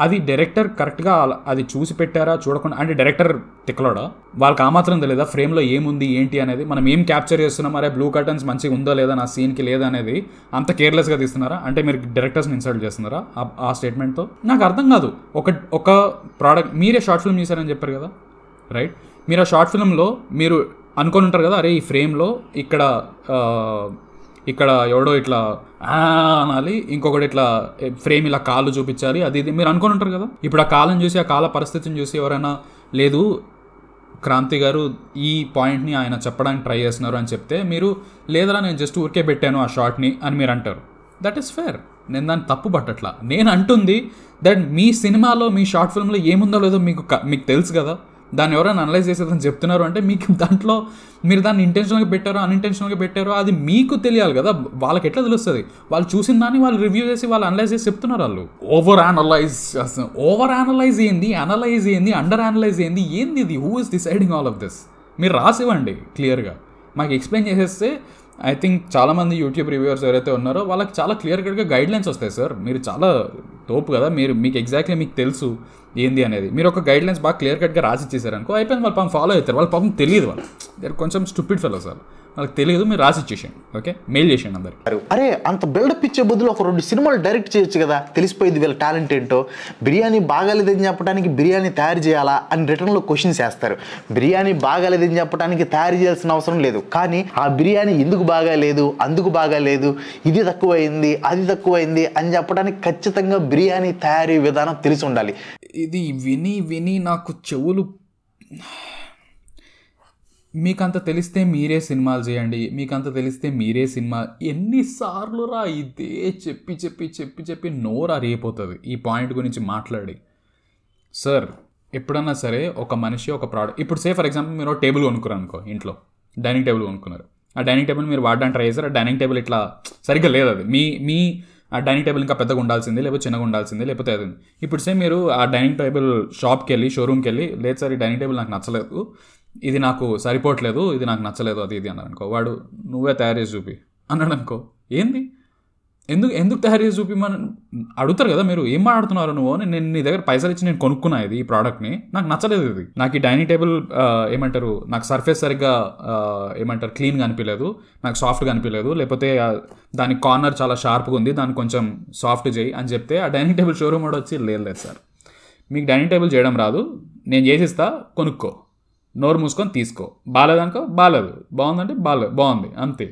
అది డైరెక్టర్ కరెక్ట్గా అది చూసి పెట్టారా చూడకుండా, అంటే డైరెక్టర్ తిక్కలోడా? వాళ్ళకి ఆ మాత్రం తెలియదా ఫ్రేమ్లో ఏముంది ఏంటి అనేది? మనం ఏం క్యాప్చర్ చేస్తున్నాం, అరే బ్లూ కర్టన్స్ మంచిగా ఉందో లేదా నా సీన్కి లేదా అనేది అంత కేర్లెస్గా తీస్తున్నారా? అంటే మీరు డైరెక్టర్స్ని ఇన్సల్ట్ చేస్తున్నారా ఆ స్టేట్మెంట్తో? నాకు అర్థం కాదు. ఒక ప్రోడక్ట్ మీరే షార్ట్ ఫిల్మ్ చేశారని చెప్పారు కదా, రైట్? మీరు ఆ షార్ట్ ఫిల్మ్లో మీరు అనుకొని ఉంటారు కదా, అరే ఈ ఫ్రేమ్లో ఇక్కడ ఎవడో ఇట్లా అనాలి, ఇంకొకటి ఇట్లా ఫ్రేమ్ ఇలా కాళ్ళు చూపించాలి, అది ఇది మీరు అనుకుని ఉంటారు కదా. ఇప్పుడు ఆ కాలం చూసి, ఆ కాల పరిస్థితిని చూసి ఎవరైనా లేదు క్రాంతి గారు ఈ పాయింట్ని ఆయన చెప్పడానికి ట్రై చేస్తున్నారు అని చెప్తే మీరు లేదరా నేను జస్ట్ ఊరికే పెట్టాను ఆ షార్ట్ని అని మీరు అంటారు. దట్ ఈస్ ఫేర్, నేను దాన్ని తప్పు పట్టట్లా. నేను అంటుంది దట్ మీ సినిమాలో మీ షార్ట్ ఫిల్మ్లో ఏముందో లేదో మీకు తెలుసు కదా, దాన్ని ఎవరైనా అనలైజ్ చేసేదని చెప్తున్నారు అంటే మీకు దాంట్లో మీరు దాన్ని ఇంటెన్షనల్గా పెట్టారో అన్ఇంటెన్షనల్గా పెట్టారో అది మీకు తెలియాలి కదా. వాళ్ళకి ఎట్లా తెలుస్తుంది? వాళ్ళు చూసిన దాన్ని వాళ్ళు రివ్యూ చేసి వాళ్ళు అనలైజ్ చేసి చెప్తున్నారు. వాళ్ళు ఓవర్ అనలైజ్ ఏంది, అనలైజ్ ఏంది, అండర్ అనలైజ్ ఏంది ఇది? Who is deciding all of this? మీరు రాసివ్వండి క్లియర్గా, మాకు ఎక్స్ప్లెయిన్ చేసేస్తే ఐ థింక్ చాలామంది యూట్యూబ్ రివ్యూవర్స్ ఎవరైతే ఉన్నారో వాళ్ళకి చాలా క్లియర్ కట్గా గైడ్లైన్స్ వస్తాయి. సార్ మీరు చాలా తోపు కదా, మీకు ఎగ్జాక్ట్లీ మీకు తెలుసు ఏంది అనేది. మీరు ఒక గైడ్లైన్స్ బాగా క్లియర్ కట్గా రాసి ఇచ్చేసారనుకో అయిపోయింది. వాళ్ళు పాపం ఫాలో అవుతారు. వాళ్ళ పాపం తెలియదు, వాళ్ళు కొంచెం స్టూపిడ్ ఫెలో సార్, వాళ్ళకి తెలియదు. మీరు రాసి ఇచ్చేసాను, ఓకే, మెయిల్ చేసాను అందరికి. అరే అంత బిల్డప్ ఇచ్చే బదులు ఒక 2 సినిమాలు డైరెక్ట్ చేయొచ్చు కదా, తెలిసిపోయింది వీళ్ళ టాలెంట్ ఏంటో. బిర్యానీ బాగాలేదని చెప్పడానికి బిర్యానీ తయారు చేయాలా అని రిటర్న్లో క్వశ్చన్స్ వేస్తారు. బిర్యానీ బాగాలేదని చెప్పడానికి తయారు చేయాల్సిన అవసరం లేదు, కానీ ఆ బిర్యానీ ఎందుకు బాగాలేదు, అందుకు బాగాలేదు, ఇది తక్కువైంది అది తక్కువైంది అని చెప్పడానికి ఖచ్చితంగా బిర్యానీ తయారీ విధానం తెలిసి ఉండాలి. ఇది విని నాకు చెవులు, మీకంత తెలిస్తే మీరే సినిమాలు చేయండి, మీకంత తెలిస్తే మీరే సినిమా, ఎన్నిసార్లు రా ఇదే చెప్పి నోరు అరిగిపోతుంది ఈ పాయింట్ గురించి మాట్లాడి. సార్ ఎప్పుడన్నా సరే ఒక మనిషి ఒక ప్రోడక్ట్, ఇప్పుడు సే ఫర్ ఎగ్జాంపుల్ మీరు టేబుల్ కొనుక్కున్నారు అనుకో, ఇంట్లో డైనింగ్ టేబుల్ కొనుక్కున్నారు. ఆ డైనింగ్ టేబుల్ మీరు వాడడానికి ట్రై చేశారు, ఆ డైనింగ్ టేబుల్ ఇట్లా సరిగ్గా లేదు, అది మీ ఆ డైనింగ్ టేబుల్ ఇంకా పెద్దగా ఉండాల్సింది, లేకపోతే చిన్నగా ఉండాల్సింది, లేకపోతే అది. ఇప్పుడు సే మీరు ఆ డైనింగ్ టేబుల్ షాప్కి వెళ్ళి షోరూమ్కి వెళ్ళి లేదు సార్ ఈ డైనింగ్ టేబుల్ నాకు నచ్చలేదు, ఇది నాకు సరిపోవట్లేదు, ఇది నాకు నచ్చలేదు, అది ఇది అన్నాడు అనుకో, వాడు నువ్వే తయారు చేసి చూపి అన్నాడు అనుకో, ఏంది ఎందుకు తయారు చేసి చూపిమని అడుగుతారు కదా. మీరు ఏం మాట్లాడుతున్నారు నువ్వు, నేను నీ దగ్గర పైసలు ఇచ్చి నేను కొనుక్కున్నా ఈ ప్రోడక్ట్ని, నాకు నచ్చలేదు, ఇది నాకు ఈ డైనింగ్ టేబుల్ ఏమంటారు నాకు సర్ఫేస్ సరిగ్గా ఏమంటారు క్లీన్గా అనిపించలేదు, నాకు సాఫ్ట్గా అనిపించలేదు, లేకపోతే దాని కార్నర్ చాలా షార్ప్గా ఉంది, దాన్ని కొంచెం సాఫ్ట్ చేయి అని చెప్తే ఆ డైనింగ్ టేబుల్ షోరూమ్ కూడా వచ్చి లేదు సార్ మీకు డైనింగ్ టేబుల్ చేయడం రాదు, నేను చేసిస్తా, కొనుక్కో, నోరు మూసుకొని తీసుకో, బాగాలేదనుకో బాగాలేదు, బాగుందంటే బాగుంది అంతే.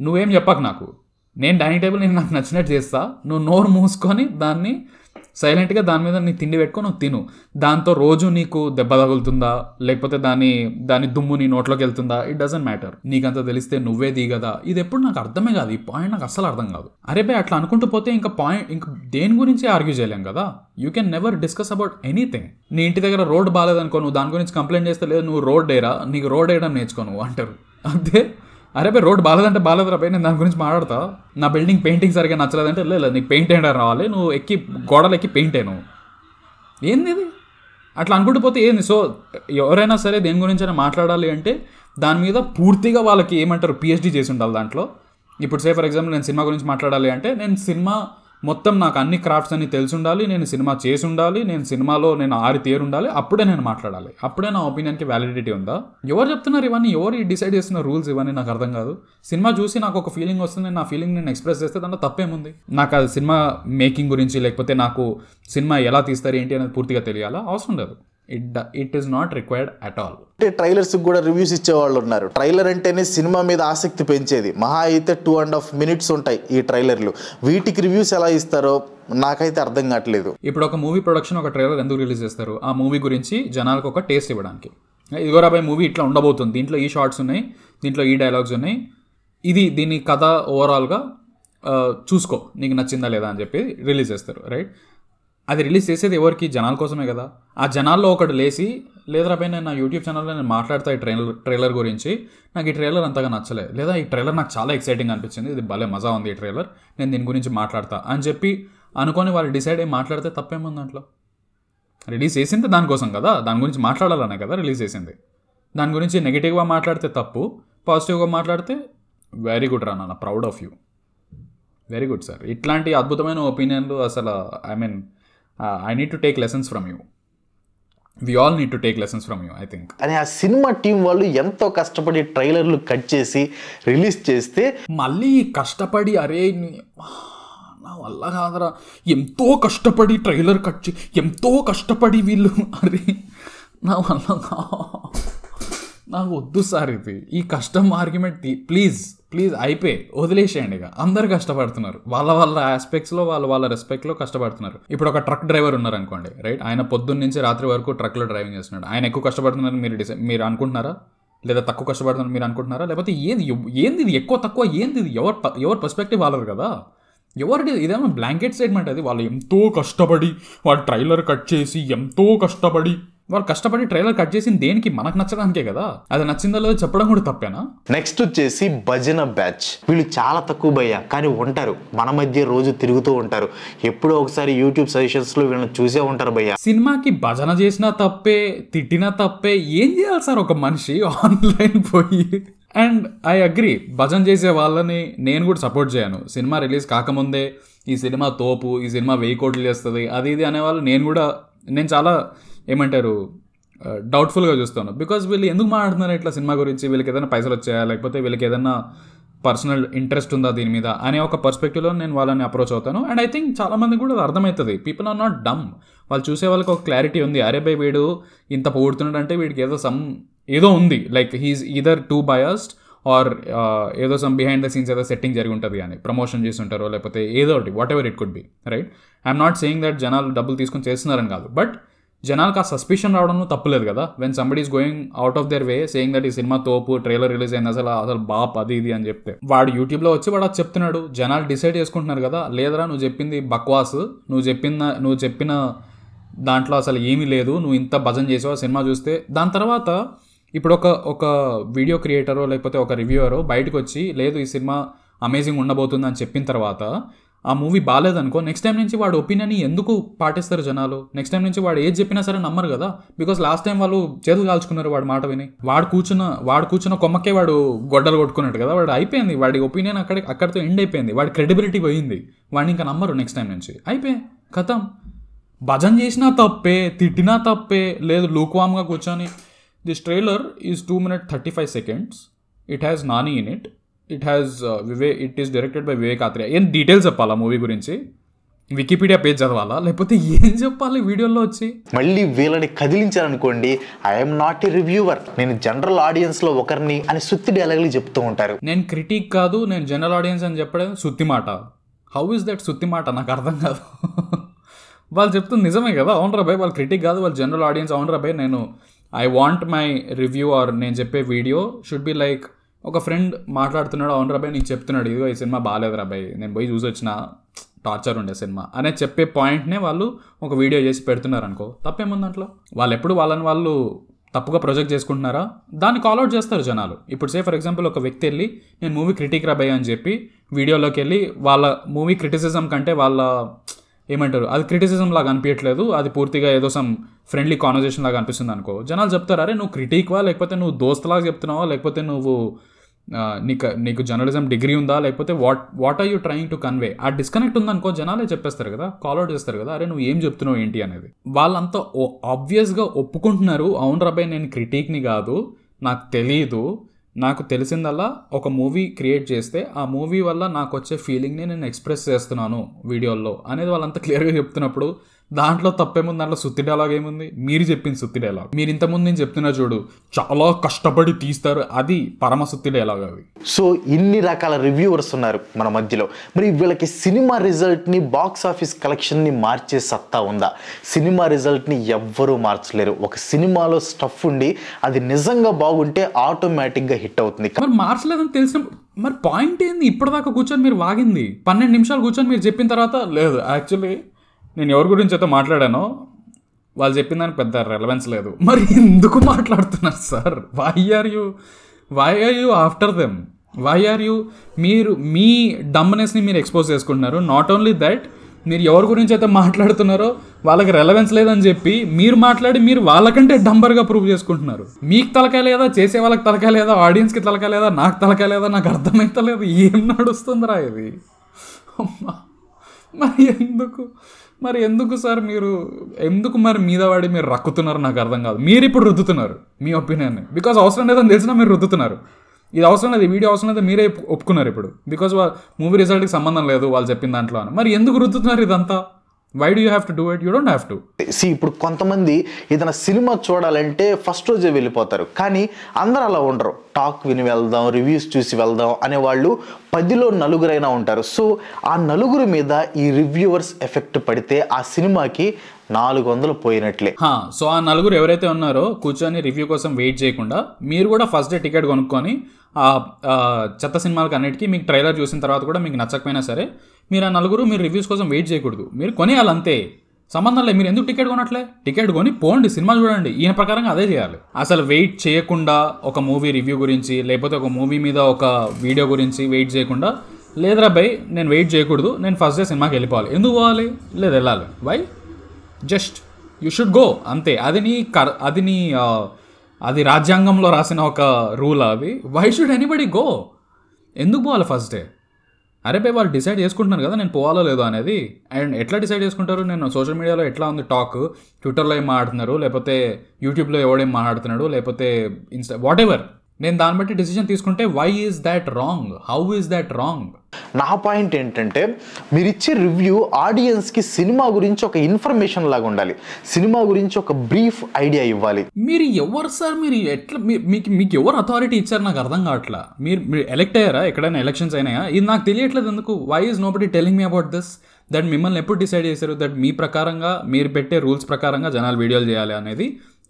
నువ్వేం చెప్పకు నాకు, నేను డైనింగ్ టేబుల్ నేను నాకు నచ్చినట్టు చేస్తా, నువ్వు నోరు మూసుకొని దాన్ని సైలెంట్గా దాని మీద నీ తిండి పెట్టుకొని నువ్వు తిను. దాంతో రోజు నీకు దెబ్బ తగులుతుందా, లేకపోతే దాని దుమ్ము నీ నోట్లోకి వెళ్తుందా, ఇట్ డజంట్ మ్యాటర్. నీకంతా తెలిస్తే నువ్వే దిగదా, ఇది ఎప్పుడు నాకు అర్థమే కాదు, ఈ పాయింట్ నాకు అస్సలు అర్థం కాదు. అరే బే అట్లా అనుకుంటూ పోతే ఇంకా దేని గురించి ఆర్గ్యూ చేయలేం కదా. You can never discuss about anything. నీ ఇంటి దగ్గర రోడ్ బాగాలేదనుకో, నువ్వు దాని గురించి కంప్లైంట్ చేస్తే లేదు నువ్వు రోడ్ వేయరా, నీకు రోడ్ వేయడం నేర్చుకో నువ్వు అంటారు అంతే. అరే బై రోడ్ బాగాలేదంటే బాగాలేదురా బై, నేను దాని గురించి మాట్లాడతా. నా బిల్డింగ్ పెయింటింగ్ సరిగ్గా నచ్చలేదంటే లేదు నీకు పెయింట్ వేయడం రావాలి, నువ్వు గోడలు ఎక్కి పెయింట్ అయ్యి నువ్వు ఏంది ఇది అట్లా అనుకుంటూ పోతే ఏంది. సో ఎవరైనా సరే దేని గురించైనా మాట్లాడాలి అంటే దాని మీద పూర్తిగా వాళ్ళకి ఏమంటారు పిహెచ్డీ చేసి ఉండాలి దాంట్లో. ఇప్పుడు సే ఫర్ ఎగ్జాంపుల్ నేను సినిమా గురించి మాట్లాడాలి అంటే నేను సినిమా మొత్తం నాకు అన్ని క్రాఫ్ట్స్ అన్ని తెలిసి ఉండాలి, నేను సినిమా చేసి ఉండాలి, నేను సినిమాలో నేను ఆరితేరు ఉండాలి, అప్పుడే నేను మాట్లాడాలి. అప్పుడే నా ఒపీనియన్కి వ్యాలిడిటీ ఉందా? ఎవరు చెప్తున్నారు ఇవన్నీ? ఎవరు డిసైడ్ చేస్తున్న రూల్స్ ఇవన్నీ? నాకు అర్థం కాదు. సినిమా చూసి నాకు ఒక ఫీలింగ్ వస్తుంది, నా ఫీలింగ్ నేను ఎక్స్ప్రెస్ చేస్తే దాంట్లో తప్పేముంది? నాకు అది సినిమా మేకింగ్ గురించి లేకపోతే నాకు సినిమా ఎలా తీస్తారు ఏంటి అనేది పూర్తిగా తెలియాలా? అవసరం లేదు. It is not required at all. అంటే ట్రైలర్స్ కూడా రివ్యూస్ ఇచ్చేవాళ్ళు ఉన్నారు. ట్రైలర్ అంటేనే సినిమా మీద ఆసక్తి పెంచేది. మహా అయితే 2.5 minutes ఉంటాయి ఈ ట్రైలర్లు. వీటికి రివ్యూస్ ఎలా ఇస్తారో నాకైతే అర్థం కావట్లేదు. ఇప్పుడు ఒక మూవీ ప్రొడక్షన్ ఒక ట్రైలర్ ఎందుకు రిలీజ్ చేస్తారు? ఆ మూవీ గురించి జనాలకు ఒక టేస్ట్ ఇవ్వడానికి. ఇదిగో రాబాయ్ మూవీ ఇట్లా ఉండబోతుంది, దీంట్లో ఈ షార్ట్స్ ఉన్నాయి, దీంట్లో ఈ డైలాగ్స్ ఉన్నాయి, దీని కథ ఓవరాల్గా చూసుకో నీకు నచ్చిందా లేదా అని చెప్పి రిలీజ్ చేస్తారు, రైట్? అది రిలీజ్ చేసేది ఎవరికి? జనాల కోసమే కదా. ఆ జనాల్లో ఒకటి లేచి లేదా రాబాయ్ నేను నా యూట్యూబ్ ఛానల్లో నేను మాట్లాడతా ఈ ట్రైలర్ గురించి, నాకు ఈ ట్రైలర్ అంతగా నచ్చలే, లేదా ఈ ట్రైలర్ నాకు చాలా ఎక్సైటింగ్ అనిపించింది, ఇది భలే మజా ఉంది ఈ ట్రైలర్, నేను దీని గురించి మాట్లాడతా అని చెప్పి అనుకొని వాళ్ళు డిసైడ్ అయ్యి మాట్లాడితే తప్పేముంది దాంట్లో? రిలీజ్ చేసింది దానికోసం కదా, దాని గురించి మాట్లాడాలనే కదా రిలీజ్ చేసింది. దాని గురించి నెగిటివ్గా మాట్లాడితే తప్పు, పాజిటివ్గా మాట్లాడితే వెరీ గుడ్ రా నాన్న, proud of you, very good sir. ఇట్లాంటి అద్భుతమైన ఒపీనియన్లు అసలు I need to take lessons from you. We all need to take lessons from you, I think. అని ఆ సినిమా టీం వాళ్ళు ఎంతో కష్టపడి ట్రైలర్లు కట్ చేసి రిలీజ్ చేస్తే మళ్ళీ కష్టపడి అరే నా వల్ల కాదరా, ఎంతో కష్టపడి ట్రైలర్ కట్ చేసి ఎంతో కష్టపడి వీళ్ళు అరే నా వల్ల నాకు వద్దు సార్ ఇది. ఈ కష్టం ఆర్గ్యుమెంట్ ప్లీజ్ అయిపోయి వదిలేసేయండి. ఇక అందరు కష్టపడుతున్నారు వాళ్ళ ఆస్పెక్ట్స్లో వాళ్ళ రెస్పెక్ట్లో కష్టపడుతున్నారు. ఇప్పుడు ఒక ట్రక్ డ్రైవర్ ఉన్నారు అనుకోండి, రైట్? ఆయన పొద్దున్న నుంచి రాత్రి వరకు ట్రక్లో డ్రైవింగ్ చేస్తున్నాడు. ఆయన ఎక్కువ కష్టపడుతున్నారని మీరు అనుకుంటున్నారా? లేదా తక్కువ కష్టపడుతున్నారు మీరు అనుకుంటున్నారా? లేకపోతే ఏంది ఇది ఎక్కువ తక్కువ ఏంది ఇది? ఎవరు పర్స్పెక్టివ్ వాళ్ళరు కదా. ఇదేమో బ్లాంకెట్ స్టేట్మెంట్. అది వాళ్ళు ఎంతో కష్టపడి వాళ్ళు ట్రైలర్ కట్ చేసి ఎంతో కష్టపడి వాళ్ళు కష్టపడి ట్రైలర్ కట్ చేసింది దేనికి? మనకు నచ్చడానికే కదా. అది నచ్చిందో లేదో చెప్పడం కూడా తప్పేనా? నెక్స్ట్ వచ్చేసి భజన బ్యాచ్. వీళ్ళు చాలా తక్కువ భయ్యా, కానీ ఉంటారు మన మధ్య, రోజు తిరుగుతూ ఉంటారు. ఎప్పుడో ఒకసారి యూట్యూబ్ సజెషన్స్లో వీళ్ళని చూసే ఉంటారు భయ్యా. సినిమాకి భజన చేసినా తప్పే, తిట్టినా తప్పే. ఏం చేయాలి సార్ ఒక మనిషి ఆన్లైన్ పోయి? అండ్ ఐ అగ్రీ, భజన చేసే వాళ్ళని నేను కూడా సపోర్ట్ చేయను. సినిమా రిలీజ్ కాకముందే ఈ సినిమా తోపు, ఈ సినిమా 1000 కోట్లు చేస్తుంది, అది ఇది అనేవాళ్ళు నేను చాలా ఏమంటారు డౌట్ఫుల్గా చూస్తాను. బికాజ్ వీళ్ళు ఎందుకు మాట్లాడుతున్నారు ఇట్లా సినిమా గురించి? వీళ్ళకి ఏదైనా పైసలు వచ్చాయా, లేకపోతే వీళ్ళకి ఏదైనా పర్సనల్ ఇంట్రెస్ట్ ఉందా దీని మీద అనే ఒక పర్స్పెక్టివ్లో నేను వాళ్ళని అప్రోచ్ అవుతాను. అండ్ ఐ థింక్ చాలామంది కూడా అది అర్థమవుతుంది. పీపుల్ ఆర్ నాట్ డమ్. వాళ్ళు చూసే వాళ్ళకి ఒక క్లారిటీ ఉంది. అరే బై వీడు ఇంత పొగుడుతున్నాడు అంటే వీడికి ఏదో ఉంది, like he's either too biased or ఏదో సమ్ బిహైండ్ ద సీన్స్ ఏదో సెట్టింగ్ జరిగి ఉంటుంది, కానీ ప్రమోషన్ చేస్తుంటారో లేకపోతే ఏదో ఒకటి, whatever it could be, right? I'm not saying that జనాలు డబ్బులు తీసుకొని చేస్తున్నారని కాదు, బట్ జనాలకు ఆ సస్పిషన్ రావడం తప్పులేదు కదా. When somebody is going out of their way saying that ఈ సినిమా తోపు, ట్రైలర్ రిలీజ్ అయింది, అసలు బాప్ అది ఇది అని చెప్తే వాడు యూట్యూబ్లో వచ్చి వాడు అది చెప్తున్నాడు. జనాలు డిసైడ్ చేసుకుంటున్నారు కదా, లేదరా నువ్వు చెప్పింది బక్వాస్, నువ్వు చెప్పిన దాంట్లో అసలు ఏమీ లేదు, నువ్వు ఇంత భజన చేసావు సినిమా చూస్తే. దాని తర్వాత ఇప్పుడు ఒక వీడియో క్రియేటరో లేకపోతే ఒక రివ్యూవరో బయటకు వచ్చి లేదు ఈ సినిమా అమేజింగ్ ఉండబోతుంది అని చెప్పిన తర్వాత ఆ మూవీ బాగాలేదనుకో, నెక్స్ట్ టైం నుంచి వాడు ఒపీనియన్ ఎందుకు పాటిస్తారు జనాలు? నెక్స్ట్ టైం నుంచి వాడు ఏది చెప్పినా సరే నమ్మరు కదా. బికాస్ లాస్ట్ టైం వాళ్ళు చేతులు కాల్చుకున్నారు వాడి మాట విని. వాడు కూర్చున్న కొమ్మకే వాడు గొడ్డలు కొట్టుకున్నాడు కదా. వాడు అయిపోయింది, వాడి ఒపీనియన్ అక్కడితో ఎండ్ అయిపోయింది, వాడి క్రెడిబిలిటీ పోయింది. వాడిని ఇంకా నమ్మరు నెక్స్ట్ టైం నుంచి. అయిపోయి కథం. భజన చేసినా తప్పే, తిట్టినా తప్పే, లేదు లూక్వామ్గా కూర్చొని this trailer is 2 minutes 35 seconds. It has Nani in it. It is directed by Vivek Atreya. ఏం డీటెయిల్స్ చెప్పాలా మూవీ గురించి? వికీపీడియా పేజ్ చదవాలా? లేకపోతే ఏం చెప్పాలి వీడియోలో వచ్చి? మళ్ళీ వీళ్ళని కదిలించారనుకోండి, ఐఎమ్ నాట్ ఏ రివ్యూవర్, నేను జనరల్ ఆడియన్స్లో ఒకరిని అని సుత్తి డైలాగులు చెప్తూ ఉంటారు. నేను క్రిటిక్ కాదు, నేను జనరల్ ఆడియన్స్ అని చెప్పడం సుత్తి మాట. హౌ ఇస్ దట్ సుత్తి మాట? నాకు అర్థం కాదు. వాళ్ళు చెప్తుంది నిజమే కదా. అవునరా భయ్, వాళ్ళు క్రిటిక్ కాదు, వాళ్ళు జనరల్ ఆడియన్స్. అవునరా భయ్, I want my review are నేను చెప్పే వీడియో షుడ్ బి లైక్ ఒక ఫ్రెండ్ మాట్లాడుతున్నాడు, అవును రాబాయ్ నీకు చెప్తున్నాడు, ఇదిగో ఈ సినిమా బాగాలేదు రాబాయ్, నేను పోయి చూసి వచ్చిన, టార్చర్ ఉండే సినిమా అనే చెప్పే పాయింట్నే వాళ్ళు ఒక వీడియో చేసి పెడుతున్నారు అనుకో, తప్పేముంది దాంట్లో? వాళ్ళు ఎప్పుడు వాళ్ళు తప్పుగా ప్రొజెక్ట్ చేసుకుంటున్నారా? దాన్ని కాల్అవుట్ చేస్తారు జనాలు. ఇప్పుడు సే ఫర్ ఎగ్జాంపుల్ ఒక వ్యక్తి వెళ్ళి నేను మూవీ క్రిటిక్ రాబాయ్ అని చెప్పి వీడియోలోకి వెళ్ళి వాళ్ళ మూవీ క్రిటిసిజం కంటే వాళ్ళ ఏమంటారు, అది క్రిటిసిజం లాగా అనిపించట్లేదు, అది పూర్తిగా ఏదో సమ్ ఫ్రెండ్లీ కాన్వర్జేషన్ లాగా అనిపిస్తుంది అనుకో, జనాలు చెప్తారు అరే నువ్వు క్రిటిక్వా, లేకపోతే నువ్వు దోస్తలాగా చెప్తున్నావా, లేకపోతే నువ్వు నీకు జర్నలిజం డిగ్రీ ఉందా, లేకపోతే what are you trying to convey. ఆ డిస్కనెక్ట్ ఉందనుకో జనాలే చెప్పేస్తారు కదా, కాల్ అవుట్ చేస్తారు కదా, అరే నువ్వు ఏం చెప్తున్నావు ఏంటి అనేది. వాళ్ళంతా ఆబ్వియస్గా ఒప్పుకుంటున్నారు, అవును రాబాయ్ నేను క్రిటిక్ని కాదు, నాకు తెలీదు, నాకు తెలిసిందల్లా ఒక మూవీ క్రియేట్ చేస్తే ఆ మూవీ వల్ల నాకు వచ్చే ఫీలింగ్ని నేను ఎక్స్ప్రెస్ చేస్తున్నాను వీడియోల్లో అనేది వాళ్ళంతా క్లియర్గా చెప్తున్నప్పుడు దాంట్లో తప్పేముంది, దాంట్లో సుత్తి డైలాగ్ ఏముంది, మీరు చెప్పింది సుత్తి డైలాగ్. మీరు ఇంతకుముందు నేను చెప్తున్నా చూడు, చాలా కష్టపడి తీస్తారు, అది పరమ సుత్తి డైలాగ్ అది. సో ఇన్ని రకాల రివ్యూవర్స్ ఉన్నారు మన మధ్యలో, మరి వీళ్ళకి సినిమా రిజల్ట్ని, బాక్స్ ఆఫీస్ కలెక్షన్ని మార్చే సత్తా ఉందా? సినిమా రిజల్ట్ని ఎవ్వరూ మార్చలేరు. ఒక సినిమాలో స్టఫ్ ఉండి అది నిజంగా బాగుంటే ఆటోమేటిక్గా హిట్ అవుతుంది. మరి మార్చలేదని తెలిసిన మరి పాయింట్ ఏంది? ఇప్పటిదాకా కూర్చొని మీరు వాగింది 12 నిమిషాలు కూర్చొని మీరు చెప్పిన తర్వాత లేదు యాక్చువల్లీ నేను ఎవరి గురించి అయితే మాట్లాడానో వాళ్ళు చెప్పిన దానికి పెద్ద రెలవెన్స్ లేదు, మరి ఎందుకు మాట్లాడుతున్నారు sir? Why are you after them? Why are you? మీరు మీ డమ్నెస్ని మీరు ఎక్స్పోజ్ చేసుకుంటున్నారు. నాట్ ఓన్లీ దట్, మీరు ఎవరి గురించి అయితే మాట్లాడుతున్నారో వాళ్ళకి రెలవెన్స్ లేదని చెప్పి మీరు మాట్లాడి మీరు వాళ్ళకంటే డంబర్గా ప్రూవ్ చేసుకుంటున్నారు. మీకు తలకాయ లేదా, చేసే వాళ్ళకి తలకాయ లేదా, ఆడియన్స్కి తలకాయ లేదా, నాకు తలకాయ లేదా, నాకు అర్థమైతలేదు ఏం నడుస్తుందిరా ఇది. మరి ఎందుకు సార్ మీరు ఎందుకు మరి మీద వాడి మీరు రక్కుతున్నారు? నాకు అర్థం కాదు. మీరు ఇప్పుడు రుద్దుతున్నారు మీ ఒపీనియన్ని, బికాజ్ అవసరం లేదని తెలిసినా మీరు రుద్దుతున్నారు. ఇది అవసరం లేదు, ఈ వీడియో అవసరం లేదు మీరే ఒప్పుకున్నారు ఇప్పుడు, బికాజ్ మూవీ రిజల్ట్కి సంబంధం లేదు వాళ్ళు చెప్పిన దాంట్లో అని. మరి ఎందుకు రుద్దుతున్నారు ఇదంతా? Why do you have to do it? You don't have to. ఇప్పుడు కొంతమంది ఏదైనా సినిమా చూడాలంటే ఫస్ట్ రోజే వెళ్ళిపోతారు, కానీ అందరూ అలా ఉండరు. టాక్ విని వెళ్దాం, రివ్యూస్ చూసి వెళ్దాం అనేవాళ్ళు 10లో 9 ఉంటారు. సో ఆ 9 మీద ఈ రివ్యూవర్స్ ఎఫెక్ట్ పడితే ఆ సినిమాకి 400 పోయినట్లే. సో ఆ 9 ఎవరైతే ఉన్నారో కూర్చొని రివ్యూ కోసం వెయిట్ చేయకుండా మీరు కూడా ఫస్ట్ డే టికెట్ కొనుక్కొని ఆ చెత్త సినిమాలకు అన్నిటికీ మీకు ట్రైలర్ చూసిన తర్వాత కూడా మీకు నచ్చకపోయినా సరే మీరు ఆ 9 మీరు రివ్యూస్ కోసం వెయిట్ చేయకూడదు, మీరు కొనేయాలంతే. సంబంధం లేదు, మీరు ఎందుకు టికెట్ కొనట్లే? టికెట్ కొని పోండి, సినిమా చూడండి. ఈయన ప్రకారంగా అదే చేయాలి. అసలు వెయిట్ చేయకుండా ఒక మూవీ రివ్యూ గురించి, లేకపోతే ఒక మూవీ మీద ఒక వీడియో గురించి వెయిట్ చేయకుండా, లేదురా బై నేను వెయిట్ చేయకూడదు, నేను ఫస్ట్ డే సినిమాకి వెళ్ళిపోవాలి. ఎందుకు పోవాలి? లేదు వెళ్ళాలి. Why? Just you should go అంతే. అది రాజ్యాంగంలో రాసిన ఒక రూల్ అది. Why should anybody go? ఎందుకు పోవాలి ఫస్ట్ డే? అరే పై వాళ్ళు డిసైడ్ చేసుకుంటున్నారు కదా నేను పోవాలో లేదో అనేది. అండ్ ఎట్లా డిసైడ్ చేసుకుంటారు? నేను సోషల్ మీడియాలో ఎట్లా ఉంది టాక్, ట్విట్టర్లో ఏం మాట్లాడుతున్నారు, లేకపోతే యూట్యూబ్లో ఎవడేం మాట్లాడుతున్నాడు, లేకపోతే వాట్ ఎవర్, నేను దాన్ని బట్టి డిసిజన్ తీసుకుంటే why is that wrong? How is that wrong? నా పాయింట్ ఏంటంటే మీరు ఇచ్చే రివ్యూ ఆడియన్స్కి సినిమా గురించి ఒక ఇన్ఫర్మేషన్ లాగా ఉండాలి, సినిమా గురించి ఒక బ్రీఫ్ ఐడియా ఇవ్వాలి. మీరు ఎవరు సార్? మీరు ఎట్లా మీకు ఎవరు అథారిటీ ఇచ్చారు? నాకు అర్థం కావట్లా. మీరు ఎలక్ట్ అయ్యారా? ఎక్కడైనా ఎలక్షన్స్ అయినాయా? ఇది నాకు తెలియట్లేదు ఎందుకు. Why is nobody telling me about this? That మిమ్మల్ని ఎప్పుడు డిసైడ్ చేశారు దట్ మీ ప్రకారంగా మీరు పెట్టే రూల్స్ ప్రకారంగా జనాలు వీడియోలు చేయాలి అనేది